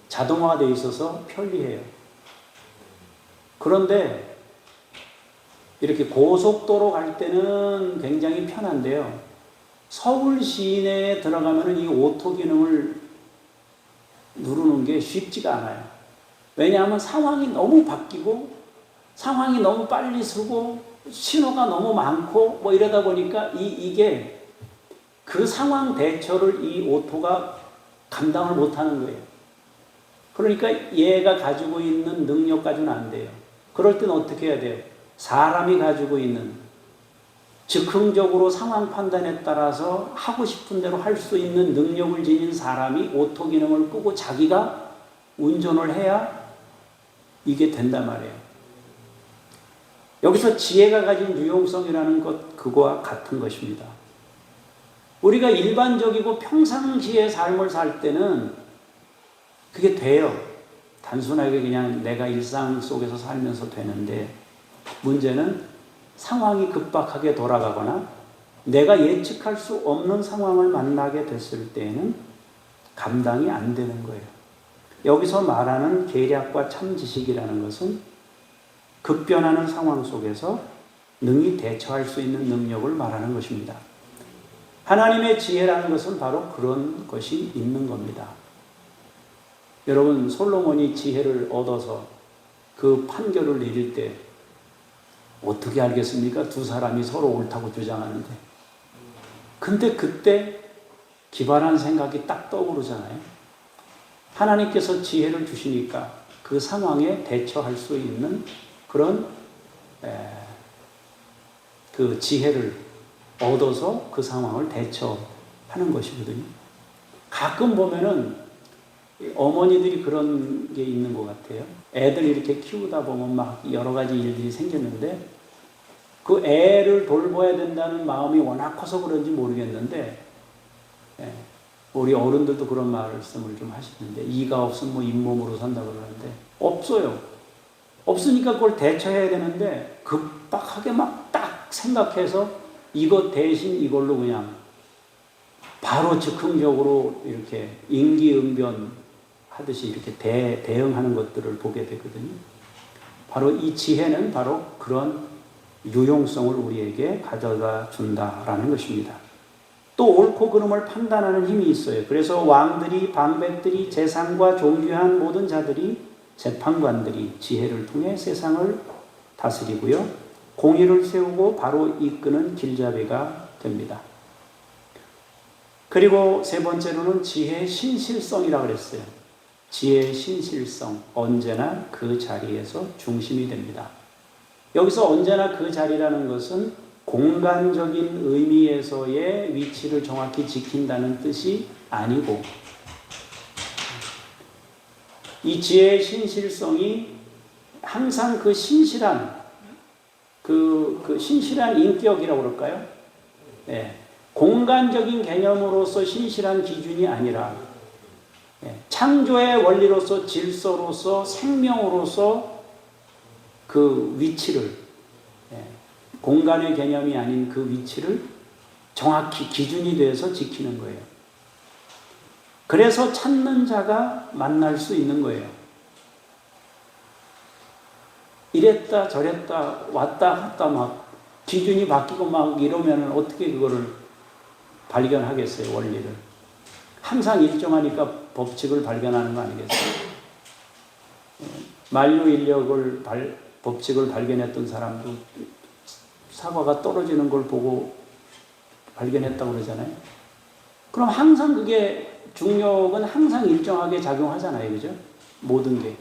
자동화가 되어 있어서 편리해요. 그런데 이렇게 고속도로 갈 때는 굉장히 편한데요. 서울 시내에 들어가면 이 오토 기능을 누르는 게 쉽지가 않아요. 왜냐하면 상황이 너무 바뀌고 상황이 너무 빨리 서고 신호가 너무 많고 이러다 보니까 이게 그 상황 대처를 이 오토가 감당을 못하는 거예요. 그러니까 얘가 가지고 있는 능력 가지고는 안 돼요. 그럴 땐 어떻게 해야 돼요? 사람이 가지고 있는 즉흥적으로 상황 판단에 따라서 하고 싶은 대로 할 수 있는 능력을 지닌 사람이 오토 기능을 끄고 자기가 운전을 해야 이게 된단 말이에요. 여기서 지혜가 가진 유용성이라는 것, 그거와 같은 것입니다. 우리가 일반적이고 평상시의 삶을 살 때는 그게 돼요. 단순하게 그냥 내가 일상 속에서 살면서 되는데, 문제는 상황이 급박하게 돌아가거나 내가 예측할 수 없는 상황을 만나게 됐을 때에는 감당이 안 되는 거예요. 여기서 말하는 계략과 참지식이라는 것은 급변하는 상황 속에서 능히 대처할 수 있는 능력을 말하는 것입니다. 하나님의 지혜라는 것은 바로 그런 것이 있는 겁니다. 여러분, 솔로몬이 지혜를 얻어서 그 판결을 내릴 때 어떻게 알겠습니까? 두 사람이 서로 옳다고 주장하는데. 근데 그때 기발한 생각이 딱 떠오르잖아요. 하나님께서 지혜를 주시니까 그 상황에 대처할 수 있는 그런 그 지혜를 얻어서 그 상황을 대처하는 것이거든요. 가끔 보면은 어머니들이 그런 게 있는 것 같아요. 애들 이렇게 키우다 보면 막 여러 가지 일들이 생겼는데 그 애를 돌봐야 된다는 마음이 워낙 커서 그런지 모르겠는데, 우리 어른들도 그런 말씀을 좀 하시는데, 이가 없으면 잇몸으로 산다 그러는데 없어요. 없으니까 그걸 대처해야 되는데 급박하게 막 딱 생각해서 이것 대신 이걸로 그냥 바로 즉흥적으로 이렇게 임기응변 하듯이 이렇게 대응하는 것들을 보게 되거든요. 바로 이 지혜는 바로 그런 유용성을 우리에게 가져다 준다라는 것입니다. 또 옳고 그름을 판단하는 힘이 있어요. 그래서 왕들이, 방백들이, 재상과 존귀한 모든 자들이, 재판관들이 지혜를 통해 세상을 다스리고요. 공의를 세우고 바로 이끄는 길잡이가 됩니다. 그리고 세 번째로는 지혜의 신실성이라고 그랬어요. 지혜의 신실성, 언제나 그 자리에서 중심이 됩니다. 여기서 언제나 그 자리라는 것은 공간적인 의미에서의 위치를 정확히 지킨다는 뜻이 아니고, 이 지혜의 신실성이 항상 그 신실한 신실한 인격이라고 그럴까요? 네. 공간적인 개념으로서 신실한 기준이 아니라 창조의 원리로서, 질서로서, 생명으로서 그 위치를, 공간의 개념이 아닌 그 위치를 정확히 기준이 되어서 지키는 거예요. 그래서 찾는 자가 만날 수 있는 거예요. 이랬다 저랬다 왔다 갔다 막 기준이 바뀌고 막 이러면 어떻게 그거를 발견하겠어요, 원리를. 항상 일정하니까 법칙을 발견하는 거 아니겠어요? 만류인력을 법칙을 발견했던 사람도 사과가 떨어지는 걸 보고 발견했다고 그러잖아요. 그럼 항상 그게 중력은 항상 일정하게 작용하잖아요, 그죠? 모든 게.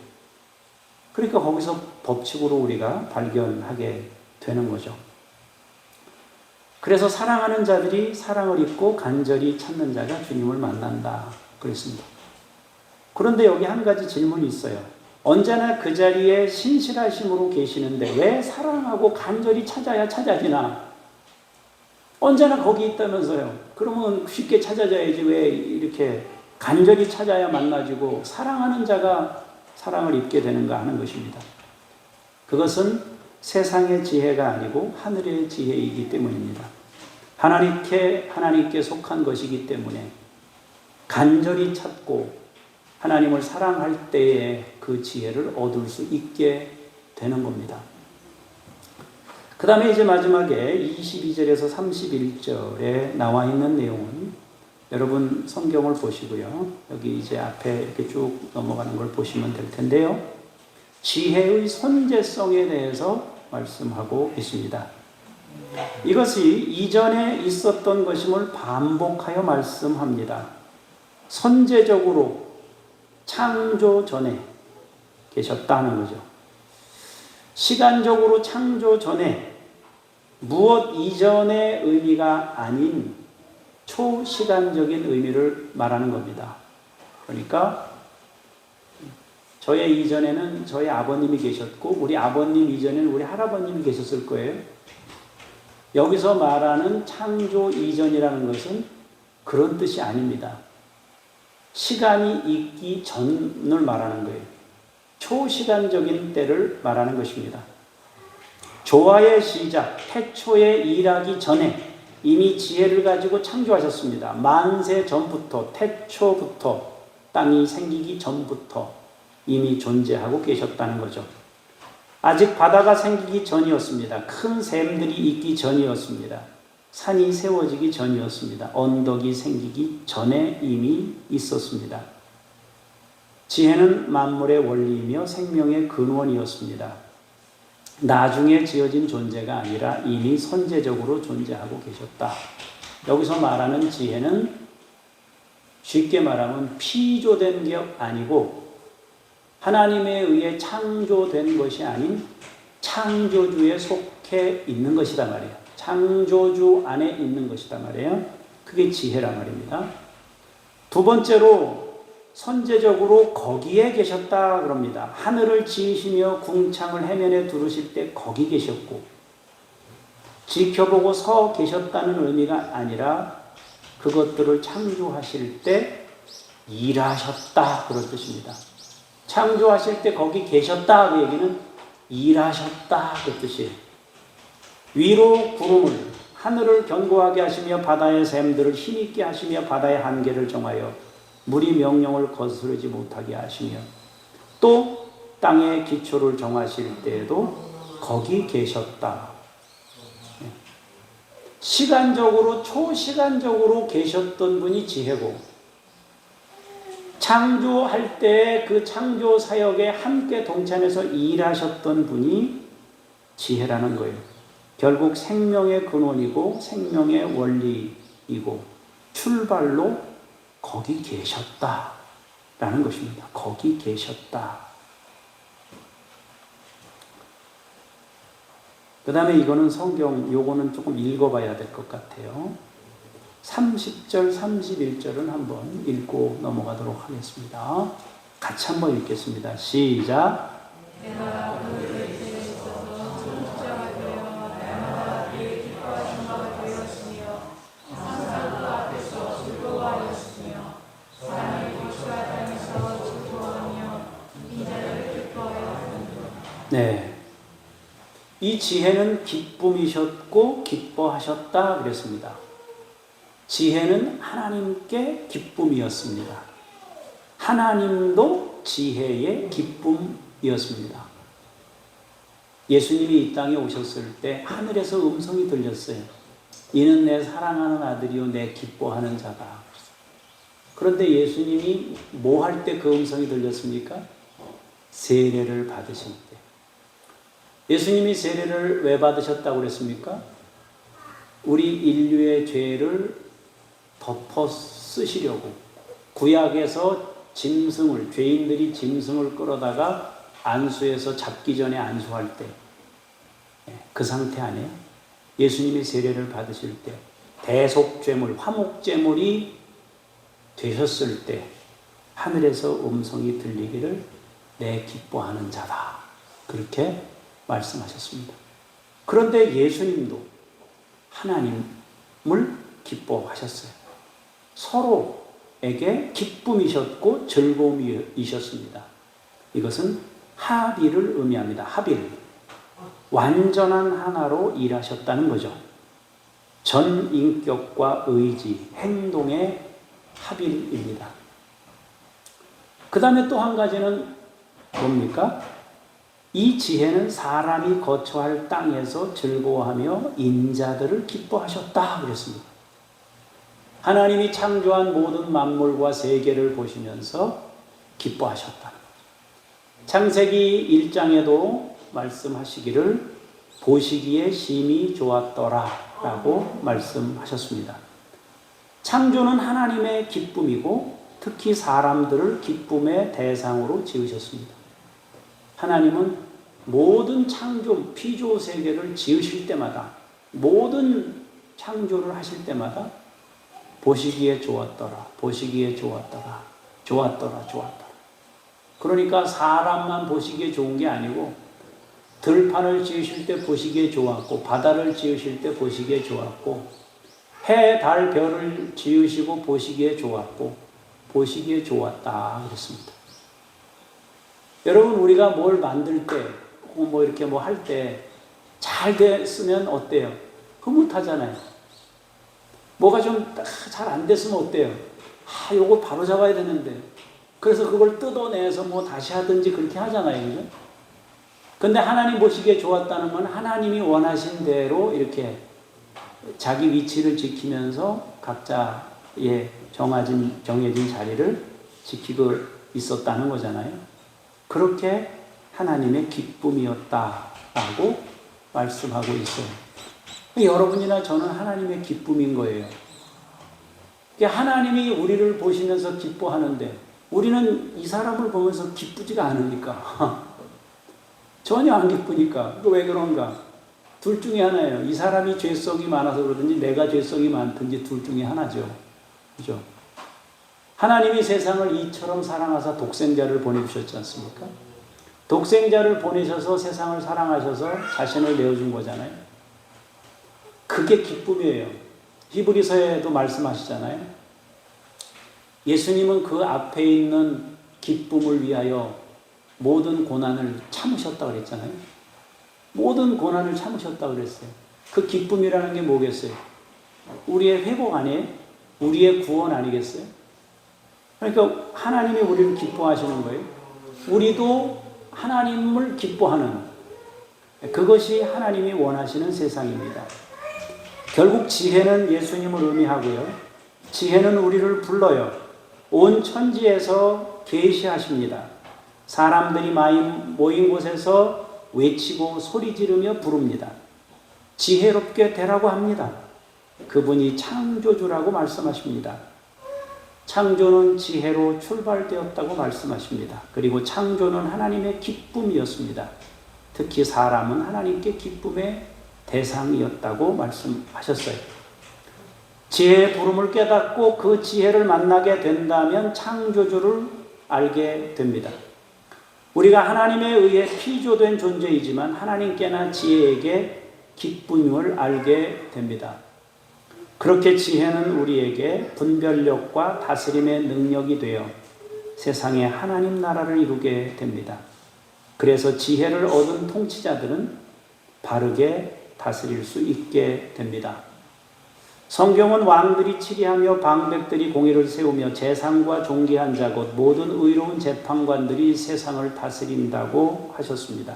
그러니까 거기서 법칙으로 우리가 발견하게 되는 거죠. 그래서 사랑하는 자들이 사랑을 잊고 간절히 찾는 자가 주님을 만난다 그랬습니다. 그런데 여기 한 가지 질문이 있어요. 언제나 그 자리에 신실하심으로 계시는데 왜 사랑하고 간절히 찾아야 찾아지나? 언제나 거기 있다면서요. 그러면 쉽게 찾아져야지 왜 이렇게 간절히 찾아야 만나지고 사랑하는 자가 사랑을 입게 되는가 하는 것입니다. 그것은 세상의 지혜가 아니고 하늘의 지혜이기 때문입니다. 하나님께 속한 것이기 때문에 간절히 찾고 하나님을 사랑할 때에 그 지혜를 얻을 수 있게 되는 겁니다. 그 다음에 이제 마지막에 22절에서 31절에 나와 있는 내용은 여러분 성경을 보시고요. 여기 이제 앞에 이렇게 쭉 넘어가는 걸 보시면 될 텐데요. 지혜의 선제성에 대해서 말씀하고 있습니다. 이것이 이전에 있었던 것임을 반복하여 말씀합니다. 선제적으로 창조 전에 계셨다는 거죠. 시간적으로 창조 전에 무엇 이전의 의미가 아닌 초시간적인 의미를 말하는 겁니다. 그러니까 저의 이전에는 저희 아버님이 계셨고 우리 아버님 이전에는 우리 할아버님이 계셨을 거예요. 여기서 말하는 창조 이전이라는 것은 그런 뜻이 아닙니다. 시간이 있기 전을 말하는 거예요. 초시간적인 때를 말하는 것입니다. 조화의 시작, 태초에 일하기 전에 이미 지혜를 가지고 창조하셨습니다. 만세 전부터, 태초부터, 땅이 생기기 전부터 이미 존재하고 계셨다는 거죠. 아직 바다가 생기기 전이었습니다. 큰 샘들이 있기 전이었습니다. 산이 세워지기 전이었습니다. 언덕이 생기기 전에 이미 있었습니다. 지혜는 만물의 원리이며 생명의 근원이었습니다. 나중에 지어진 존재가 아니라 이미 선제적으로 존재하고 계셨다. 여기서 말하는 지혜는 쉽게 말하면 피조된 게 아니고 하나님에 의해 창조된 것이 아닌 창조주에 속해 있는 것이란 말이에요. 창조주 안에 있는 것이란 말이에요. 그게 지혜란 말입니다. 두 번째로 선제적으로 거기에 계셨다 그럽니다. 하늘을 지으시며 궁창을 해면에 두르실 때 거기 계셨고 지켜보고 서 계셨다는 의미가 아니라 그것들을 창조하실 때 일하셨다 그런 뜻입니다. 창조하실 때 거기 계셨다 그 얘기는 일하셨다 그 뜻이에요. 위로 구름을 하늘을 견고하게 하시며 바다의 샘들을 힘있게 하시며 바다의 한계를 정하여 물이 명령을 거스르지 못하게 하시며 또 땅의 기초를 정하실 때에도 거기 계셨다. 시간적으로 초시간적으로 계셨던 분이 지혜고 창조할 때 그 창조 사역에 함께 동참해서 일하셨던 분이 지혜라는 거예요. 결국 생명의 근원이고 생명의 원리이고 출발로 거기 계셨다라는 것입니다. 거기 계셨다. 그 다음에 이거는 성경, 요거는 조금 읽어봐야 될 것 같아요. 30절, 31절은 한번 읽고 넘어가도록 하겠습니다. 같이 한번 읽겠습니다. 시작. 네. 이 지혜는 기쁨이셨고 기뻐하셨다 그랬습니다. 지혜는 하나님께 기쁨이었습니다. 하나님도 지혜의 기쁨이었습니다. 예수님이 이 땅에 오셨을 때 하늘에서 음성이 들렸어요. 이는 내 사랑하는 아들이요 내 기뻐하는 자다. 그런데 예수님이 뭐 할 때 그 음성이 들렸습니까? 세례를 받으실 때. 예수님이 세례를 왜 받으셨다고 그랬습니까? 우리 인류의 죄를 덮어 쓰시려고. 구약에서 짐승을, 죄인들이 짐승을 끌어다가 안수해서 잡기 전에 안수할 때, 그 상태 안에 예수님이 세례를 받으실 때 대속죄물, 화목제물이 되셨을 때 하늘에서 음성이 들리기를 내 기뻐하는 자다. 그렇게 말씀하셨습니다. 그런데 예수님도 하나님을 기뻐하셨어요. 서로에게 기쁨이셨고 즐거움이셨습니다. 이것은 합의를 의미합니다. 합의를. 완전한 하나로 일하셨다는 거죠. 전 인격과 의지, 행동의 합일입니다. 그 다음에 또 한 가지는 뭡니까? 이 지혜는 사람이 거처할 땅에서 즐거워하며 인자들을 기뻐하셨다 그랬습니다. 하나님이 창조한 모든 만물과 세계를 보시면서 기뻐하셨다는 거죠. 창세기 1장에도 말씀하시기를 보시기에 심히 좋았더라 라고 말씀하셨습니다. 창조는 하나님의 기쁨이고 특히 사람들을 기쁨의 대상으로 지으셨습니다. 하나님은 모든 창조, 피조 세계를 지으실 때마다, 모든 창조를 하실 때마다 보시기에 좋았더라, 보시기에 좋았더라, 좋았더라, 좋았더라. 그러니까 사람만 보시기에 좋은 게 아니고 들판을 지으실 때 보시기에 좋았고, 바다를 지으실 때 보시기에 좋았고, 해, 달, 별을 지으시고 보시기에 좋았고, 보시기에 좋았다 그랬습니다. 여러분, 우리가 뭘 만들 때, 혹은 뭐 이렇게 뭐 할 때 잘 됐으면 어때요? 흐뭇하잖아요. 뭐가 좀 잘 안 됐으면 어때요? 요거 바로 잡아야 되는데. 그래서 그걸 뜯어내서 뭐 다시 하든지 그렇게 하잖아요. 그죠? 근데 하나님 보시기에 좋았다는 건 하나님이 원하신 대로 이렇게 자기 위치를 지키면서 각자의 정해진 자리를 지키고 있었다는 거잖아요. 그렇게 하나님의 기쁨이었다라고 말씀하고 있어요. 여러분이나 저는 하나님의 기쁨인 거예요. 하나님이 우리를 보시면서 기뻐하는데 우리는 이 사람을 보면서 기쁘지가 않으니까 전혀 안 기쁘니까. 왜 그런가? 둘 중에 하나예요. 이 사람이 죄성이 많아서 그러든지 내가 죄성이 많든지 둘 중에 하나죠. 그죠? 하나님이 세상을 이처럼 사랑하사 독생자를 보내주셨지 않습니까? 독생자를 보내셔서 세상을 사랑하셔서 자신을 내어준 거잖아요. 그게 기쁨이에요. 히브리서에도 말씀하시잖아요. 예수님은 그 앞에 있는 기쁨을 위하여 모든 고난을 참으셨다고 그랬잖아요. 모든 고난을 참으셨다고 그랬어요. 그 기쁨이라는 게 뭐겠어요? 우리의 회복 아니에요? 우리의 구원 아니겠어요? 그러니까 하나님이 우리를 기뻐하시는 거예요. 우리도 하나님을 기뻐하는, 그것이 하나님이 원하시는 세상입니다. 결국 지혜는 예수님을 의미하고요. 지혜는 우리를 불러요. 온 천지에서 계시하십니다. 사람들이 모인 곳에서 외치고 소리 지르며 부릅니다. 지혜롭게 되라고 합니다. 그분이 창조주라고 말씀하십니다. 창조는 지혜로 출발되었다고 말씀하십니다. 그리고 창조는 하나님의 기쁨이었습니다. 특히 사람은 하나님께 기쁨의 대상이었다고 말씀하셨어요. 지혜의 부름을 깨닫고 그 지혜를 만나게 된다면 창조주를 알게 됩니다. 우리가 하나님에 의해 피조된 존재이지만 하나님께나 지혜에게 기쁨을 알게 됩니다. 그렇게 지혜는 우리에게 분별력과 다스림의 능력이 되어 세상에 하나님 나라를 이루게 됩니다. 그래서 지혜를 얻은 통치자들은 바르게 다스릴 수 있게 됩니다. 성경은 왕들이 치리하며 방백들이 공의를 세우며 재상과 존귀한 자 곧 모든 의로운 재판관들이 세상을 다스린다고 하셨습니다.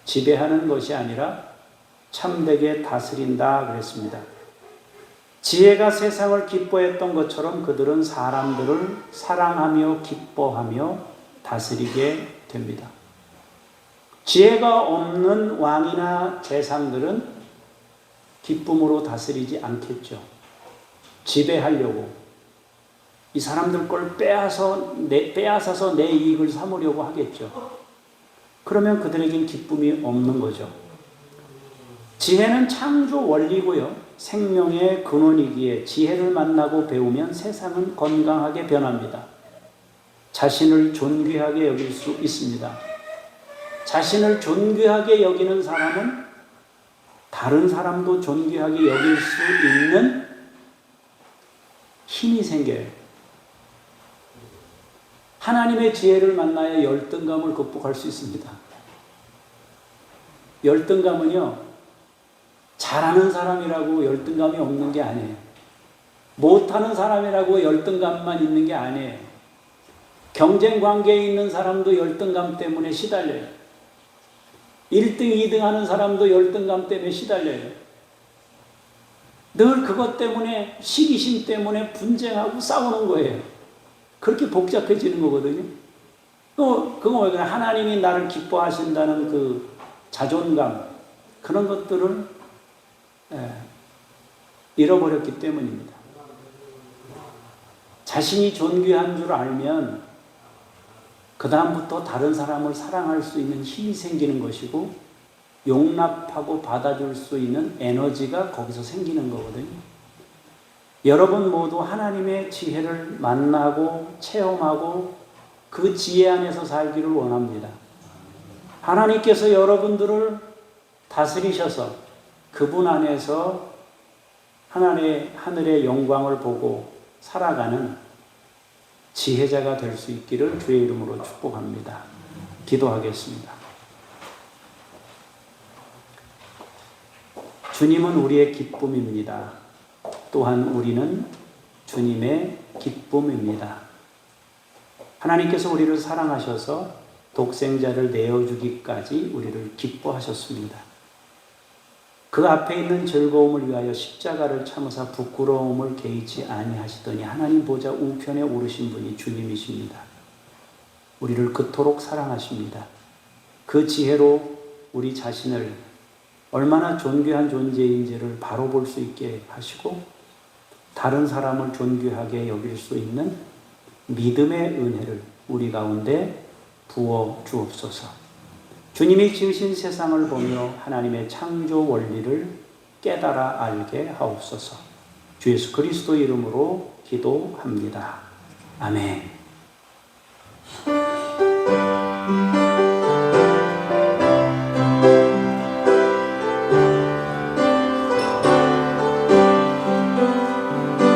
지배하는 것이 아니라 참되게 다스린다 그랬습니다. 지혜가 세상을 기뻐했던 것처럼 그들은 사람들을 사랑하며 기뻐하며 다스리게 됩니다. 지혜가 없는 왕이나 재상들은 기쁨으로 다스리지 않겠죠. 지배하려고 이 사람들 걸 빼앗아서 내 이익을 삼으려고 하겠죠. 그러면 그들에겐 기쁨이 없는 거죠. 지혜는 창조 원리고요. 생명의 근원이기에 지혜를 만나고 배우면 세상은 건강하게 변합니다. 자신을 존귀하게 여길 수 있습니다. 자신을 존귀하게 여기는 사람은 다른 사람도 존귀하게 여길 수 있는 힘이 생겨요. 하나님의 지혜를 만나야 열등감을 극복할 수 있습니다. 열등감은요, 잘하는 사람이라고 열등감이 없는 게 아니에요. 못하는 사람이라고 열등감만 있는 게 아니에요. 경쟁 관계에 있는 사람도 열등감 때문에 시달려요. 1등, 2등 하는 사람도 열등감 때문에 시달려요. 늘 그것 때문에, 시기심 때문에 분쟁하고 싸우는 거예요. 그렇게 복잡해지는 거거든요. 그건 왜 그래? 하나님이 나를 기뻐하신다는 그 자존감, 그런 것들을 잃어버렸기 때문입니다. 자신이 존귀한 줄 알면 그 다음부터 다른 사람을 사랑할 수 있는 힘이 생기는 것이고 용납하고 받아줄 수 있는 에너지가 거기서 생기는 거거든요. 여러분 모두 하나님의 지혜를 만나고 체험하고 그 지혜 안에서 살기를 원합니다. 하나님께서 여러분들을 다스리셔서 그분 안에서 하늘의 영광을 보고 살아가는 지혜자가 될 수 있기를 주의 이름으로 축복합니다. 기도하겠습니다. 주님은 우리의 기쁨입니다. 또한 우리는 주님의 기쁨입니다. 하나님께서 우리를 사랑하셔서 독생자를 내어주기까지 우리를 기뻐하셨습니다. 그 앞에 있는 즐거움을 위하여 십자가를 참으사 부끄러움을 개의치 아니하시더니 하나님 보좌 우편에 오르신 분이 주님이십니다. 우리를 그토록 사랑하십니다. 그 지혜로 우리 자신을 얼마나 존귀한 존재인지를 바로 볼 수 있게 하시고 다른 사람을 존귀하게 여길 수 있는 믿음의 은혜를 우리 가운데 부어 주옵소서. 주님이 지으신 세상을 보며 하나님의 창조 원리를 깨달아 알게 하옵소서. 주 예수 그리스도 이름으로 기도합니다. 아멘.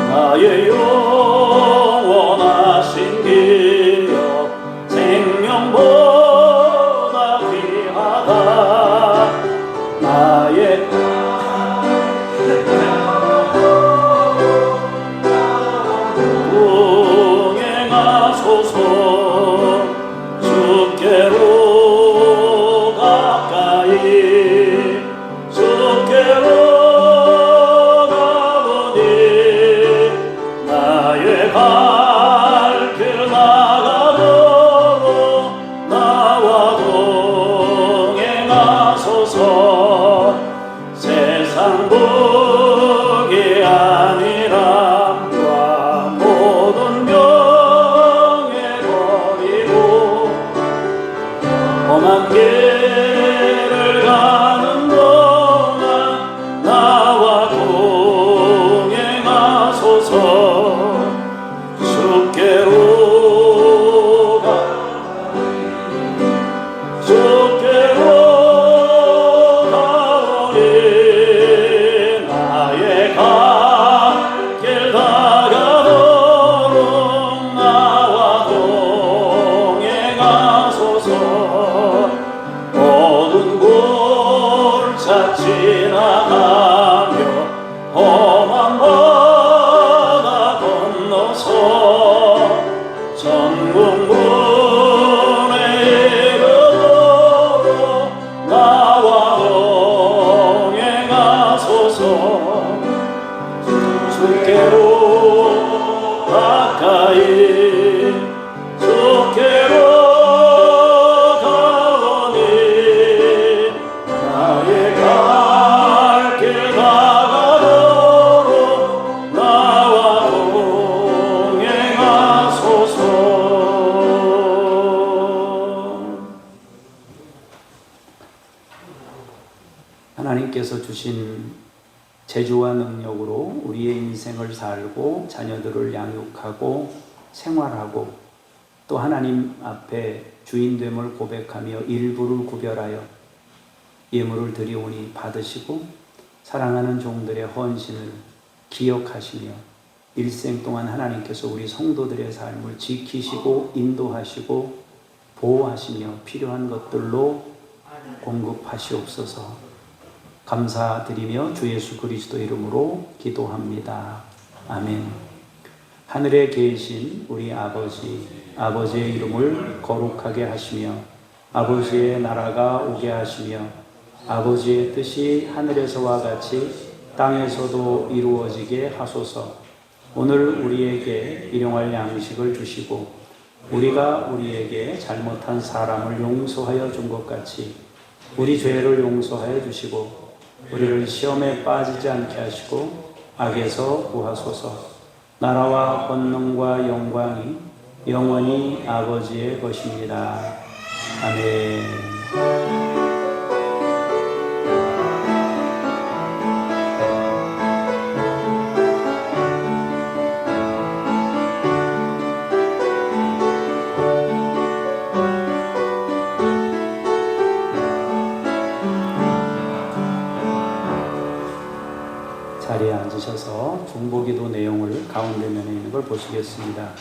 나의 영원하신 기업 생명보다 귀하다. 나의 하나님께서 주신 재주와 능력으로 우리의 인생을 살고 자녀들을 양육하고 생활하고 또 하나님 앞에 주인됨을 고백하며 일부를 구별하여 예물을 드리오니 받으시고 사랑하는 종들의 헌신을 기억하시며 일생 동안 하나님께서 우리 성도들의 삶을 지키시고 인도하시고 보호하시며 필요한 것들로 공급하시옵소서. 감사드리며 주 예수 그리스도 이름으로 기도합니다. 아멘. 하늘에 계신 우리 아버지, 아버지의 이름을 거룩하게 하시며 아버지의 나라가 오게 하시며 아버지의 뜻이 하늘에서와 같이 땅에서도 이루어지게 하소서. 오늘 우리에게 일용할 양식을 주시고 우리가 우리에게 잘못한 사람을 용서하여 준 것 같이 우리 죄를 용서하여 주시고 우리를 시험에 빠지지 않게 하시고 악에서 구하소서. 나라와 권능과 영광이 영원히 아버지의 것입니다. 아멘. 자리에 앉으셔서 중보기도 내용을 가운데 면에 있는 걸 보시겠습니다.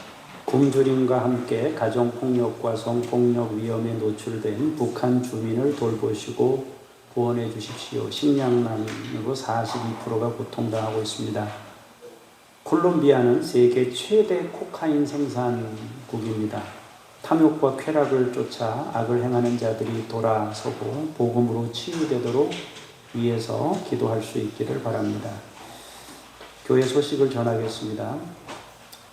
굶주림과 함께 가정폭력과 성폭력 위험에 노출된 북한 주민을 돌보시고 구원해 주십시오. 식량난으로 42%가 고통당하고 있습니다. 콜롬비아는 세계 최대 코카인 생산국입니다. 탐욕과 쾌락을 쫓아 악을 행하는 자들이 돌아서고 복음으로 치유되도록 위해서 기도할 수 있기를 바랍니다. 교회 소식을 전하겠습니다.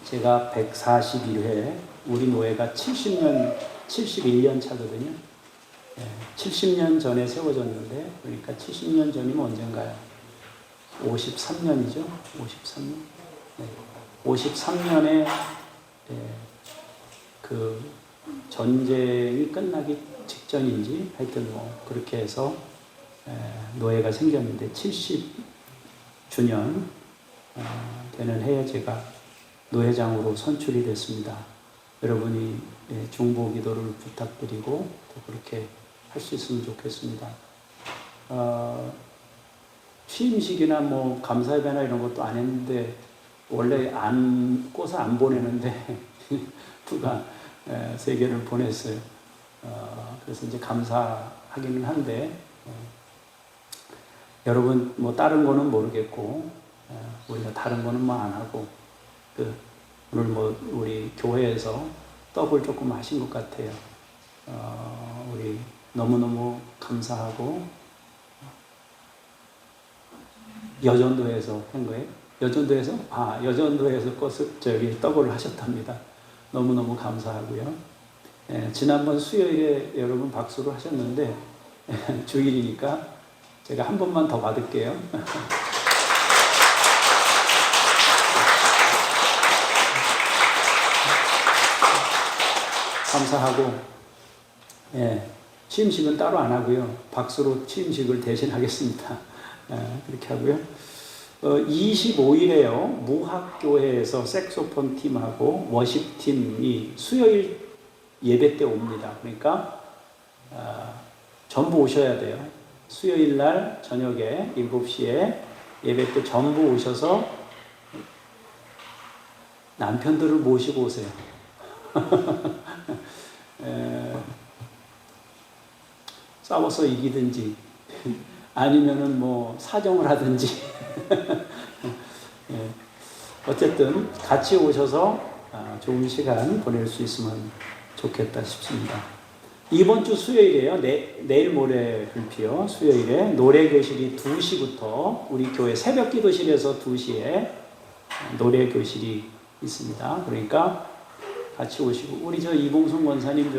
제가 141회, 우리 노회가 71년 차거든요. 70년 전에 세워졌는데, 그러니까 70년 전이면 언젠가요? 53년이죠? 53년? 네. 53년에 그 전쟁이 끝나기 직전인지 하여튼 뭐 그렇게 해서 노회가 생겼는데 70주년 되는 해에 제가 노회장으로 선출이 됐습니다. 여러분이 중보 기도를 부탁드리고 또 그렇게 할 수 있으면 좋겠습니다. 취임식이나 뭐 감사회나 이런 것도 안 했는데 원래 안 꼬서 안 보내는데 누가 3개를 보냈어요. 그래서 이제 감사하기는 한데 여러분 뭐 다른 거는 모르겠고 우리가 다른 거는 뭐 안 하고 오늘 뭐 우리 교회에서 떡을 조금 하신 것 같아요. 우리 너무너무 감사하고 여전도에서 한 거예요. 여전도에서 떡을 하셨답니다. 너무너무 감사하고요. 지난번 수요일에 여러분 박수를 하셨는데 주일이니까 제가 한 번만 더 받을게요. 감사하고, 취임식은 따로 안 하고요. 박수로 취임식을 대신하겠습니다. 그렇게 하고요. 25일에요. 무학교회에서 색소폰 팀하고 워십 팀이 수요일 예배 때 옵니다. 그러니까 전부 오셔야 돼요. 수요일 날 저녁에 7시에 예배 때 전부 오셔서 남편들을 모시고 오세요. 싸워서 이기든지 아니면은 뭐 사정을 하든지 어쨌든 같이 오셔서 좋은 시간 보낼 수 있으면 좋겠다 싶습니다. 이번 주 수요일에요. 내일 모레 불피요. 수요일에 노래 교실이 2시부터 우리 교회 새벽 기도실에서 2시에 노래 교실이 있습니다. 그러니까 같이 오시고 우리 이봉성 권사님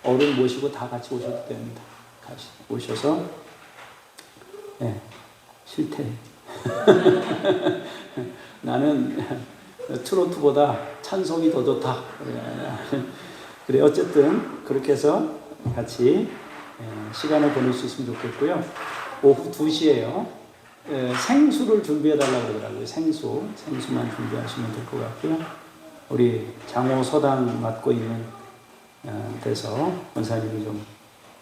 어른 모시고 다 같이 오셔도 됩니다. 같이 오셔서 싫대. 나는 트로트보다 찬송이 더 좋다. 그래 어쨌든 그렇게 해서 같이 시간을 보낼 수 있으면 좋겠고요. 오후 2시에요. 생수를 준비해 달라고 그러더라고요. 생수만 준비하시면 될 것 같고요. 우리 장호 서당 맡고 있는 데서 원사님이 좀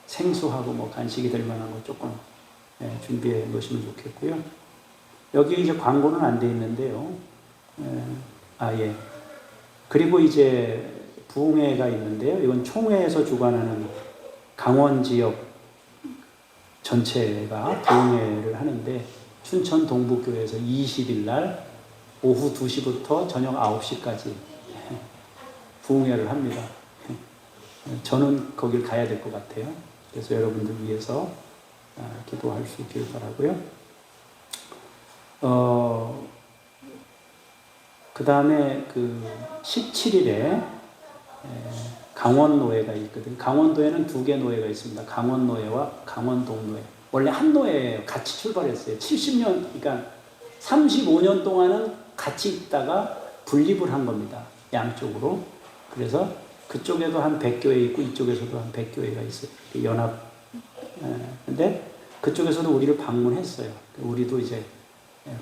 생수하고 뭐 간식이 될 만한 거 조금 준비해 놓으시면 좋겠고요. 여기 이제 광고는 안 돼 있는데요. 예. 그리고 이제 부흥회가 있는데요. 이건 총회에서 주관하는 강원 지역 전체가 부흥회를 하는데 춘천 동북교회에서 20일 날 오후 2시부터 저녁 9시까지 부흥회를 합니다. 저는 거길 가야 될 것 같아요. 그래서 여러분들 위해서 기도할 수 있길 바라고요. 그 다음에 그 17일에 강원노회가 있거든요. 강원도에는 2개 노회가 있습니다. 강원노회와 강원동노회. 원래 한 노회예요. 같이 출발했어요. 70년, 그러니까 35년 동안은 같이 있다가 분립을 한 겁니다. 양쪽으로. 그래서 그쪽에도 한 100교회 있고 이쪽에서도 한 100교회가 있어요. 연합. 근데 그쪽에서도 우리를 방문했어요. 우리도 이제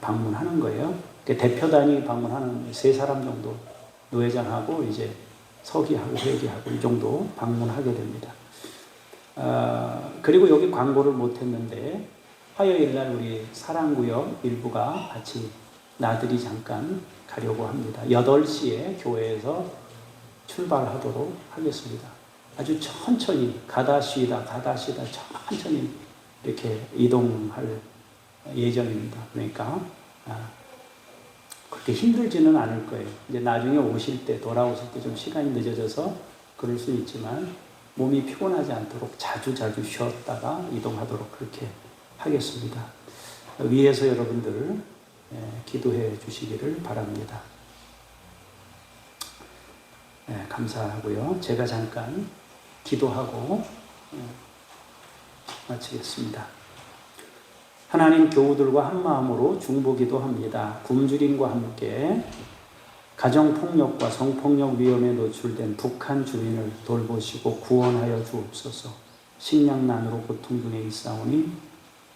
방문하는 거예요. 대표단이 방문하는 3사람 정도 노회장하고 이제 서기하고 회계하고 이 정도 방문하게 됩니다. 그리고 여기 광고를 못했는데 화요일 날 우리 사랑구역 일부가 같이 나들이 잠깐 가려고 합니다. 8시에 교회에서 출발하도록 하겠습니다. 아주 천천히 가다 쉬다 천천히 이렇게 이동할 예정입니다. 그러니까 그렇게 힘들지는 않을 거예요. 이제 나중에 오실 때, 돌아오실 때 좀 시간이 늦어져서 그럴 수 있지만 몸이 피곤하지 않도록 자주 쉬었다가 이동하도록 그렇게 하겠습니다. 위에서 여러분들 기도해 주시기를 바랍니다. 감사하고요. 제가 잠깐 기도하고 마치겠습니다. 하나님, 교우들과 한 마음으로 중보기도 합니다. 굶주림과 함께 가정폭력과 성폭력 위험에 노출된 북한 주민을 돌보시고 구원하여 주옵소서. 식량난으로 고통 중에 있사오니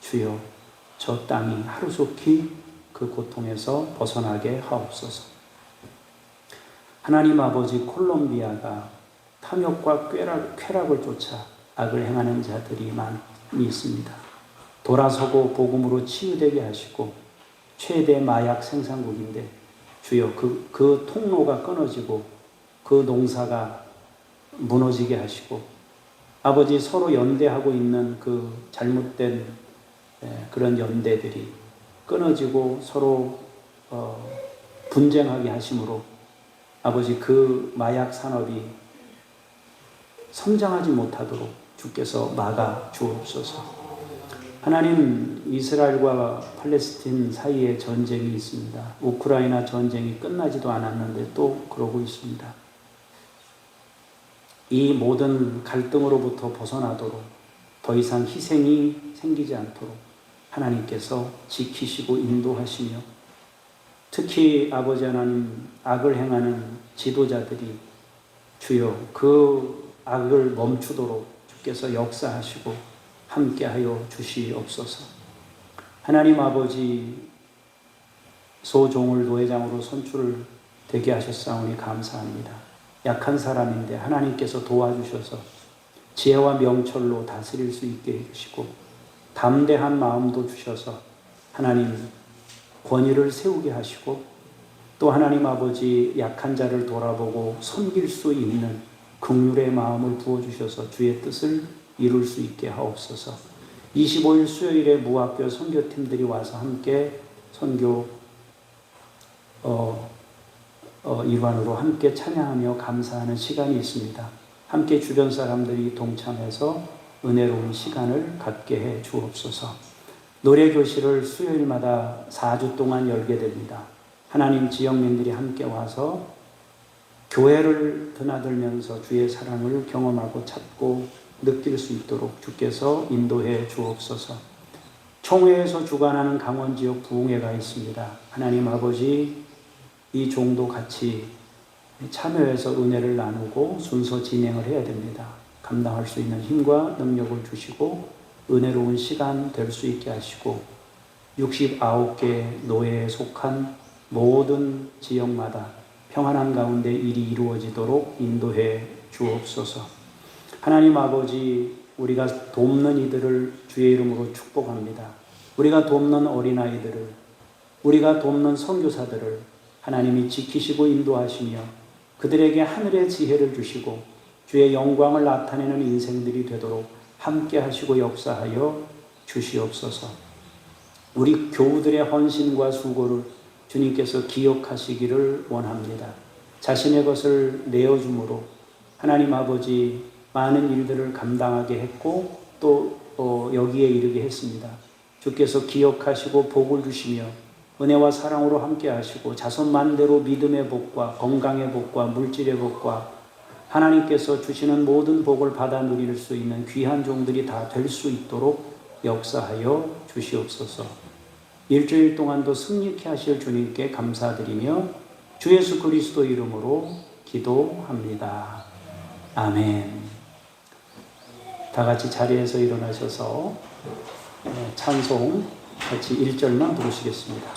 주여 저 땅이 하루속히 그 고통에서 벗어나게 하옵소서. 하나님 아버지, 콜롬비아가 탐욕과 쾌락을 쫓아 악을 행하는 자들이 많이 있습니다. 돌아서고 복음으로 치유되게 하시고 최대 마약 생산국인데 주여 그 통로가 끊어지고 그 농사가 무너지게 하시고 아버지, 서로 연대하고 있는 그 잘못된 그런 연대들이 끊어지고 서로 분쟁하게 하심으로 아버지, 그 마약 산업이 성장하지 못하도록 주께서 막아 주옵소서. 하나님, 이스라엘과 팔레스틴 사이에 전쟁이 있습니다. 우크라이나 전쟁이 끝나지도 않았는데 또 그러고 있습니다. 이 모든 갈등으로부터 벗어나도록 더 이상 희생이 생기지 않도록 하나님께서 지키시고 인도하시며 특히 아버지 하나님, 악을 행하는 지도자들이 주여 그 악을 멈추도록 주께서 역사하시고 함께하여 주시옵소서. 하나님 아버지, 소종을 노회장으로 선출을 되게 하셨사오니 감사합니다. 약한 사람인데 하나님께서 도와주셔서 지혜와 명철로 다스릴 수 있게 해주시고 담대한 마음도 주셔서 하나님 권위를 세우게 하시고 또 하나님 아버지, 약한 자를 돌아보고 섬길 수 있는 긍휼의 마음을 부어주셔서 주의 뜻을 이룰 수 있게 하옵소서. 25일 수요일에 무학교 선교팀들이 와서 함께 선교 일환으로 함께 찬양하며 감사하는 시간이 있습니다. 함께 주변 사람들이 동참해서 은혜로운 시간을 갖게 해 주옵소서. 노래교실을 수요일마다 4주 동안 열게 됩니다. 하나님, 지역민들이 함께 와서 교회를 드나들면서 주의 사랑을 경험하고 찾고 느낄 수 있도록 주께서 인도해 주옵소서. 총회에서 주관하는 강원 지역 부흥회가 있습니다. 하나님 아버지, 이 종도 같이 참여해서 은혜를 나누고 순서 진행을 해야 됩니다. 감당할 수 있는 힘과 능력을 주시고 은혜로운 시간 될 수 있게 하시고 69개 노예에 속한 모든 지역마다 평안한 가운데 일이 이루어지도록 인도해 주옵소서. 하나님 아버지, 우리가 돕는 이들을 주의 이름으로 축복합니다. 우리가 돕는 어린아이들을, 우리가 돕는 선교사들을 하나님이 지키시고 인도하시며 그들에게 하늘의 지혜를 주시고 주의 영광을 나타내는 인생들이 되도록 함께 하시고 역사하여 주시옵소서. 우리 교우들의 헌신과 수고를 주님께서 기억하시기를 원합니다. 자신의 것을 내어줌으로 하나님 아버지 많은 일들을 감당하게 했고 또 여기에 이르게 했습니다. 주께서 기억하시고 복을 주시며 은혜와 사랑으로 함께 하시고 자손 만대로 믿음의 복과 건강의 복과 물질의 복과 하나님께서 주시는 모든 복을 받아 누릴 수 있는 귀한 종들이 다 될 수 있도록 역사하여 주시옵소서. 일주일 동안도 승리케 하실 주님께 감사드리며 주 예수 그리스도 이름으로 기도합니다. 아멘. 다 같이 자리에서 일어나셔서 찬송 같이 1절만 부르시겠습니다.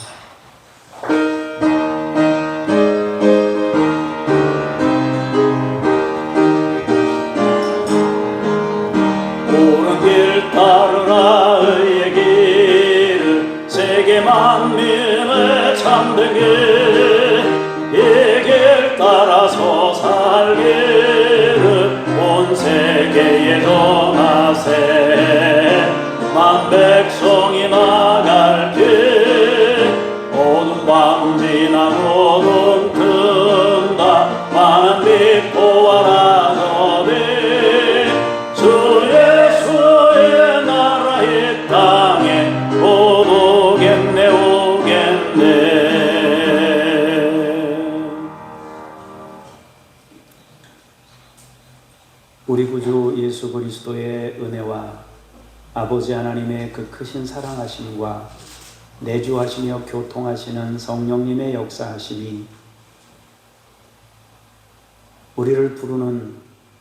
옳은 길 따르라 의의 길을 세계 만민의 참된 길, 이 길 따라서 살기를 온 세계에 전하세. 만 백성이 나갈 길, 어둠 밤 지나고 눈 뜬다. 많은 빛보아 나더니 주 예수의 나라 이 땅에 곧 오겠네 오겠네. 우리 구주 예수 그리스도의 은혜와 아버지 하나님의 그 크신 사랑하심과 내주하시며 교통하시는 성령님의 역사하심이 우리를 부르는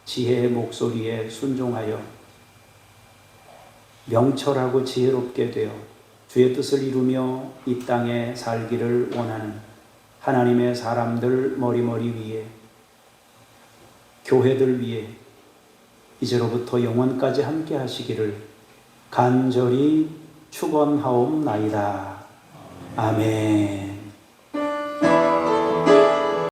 지혜의 목소리에 순종하여 명철하고 지혜롭게 되어 주의 뜻을 이루며 이 땅에 살기를 원하는 하나님의 사람들 머리머리 위에, 교회들 위에 이제로부터 영원까지 함께 하시기를 간절히 축원하옵나이다. 아멘.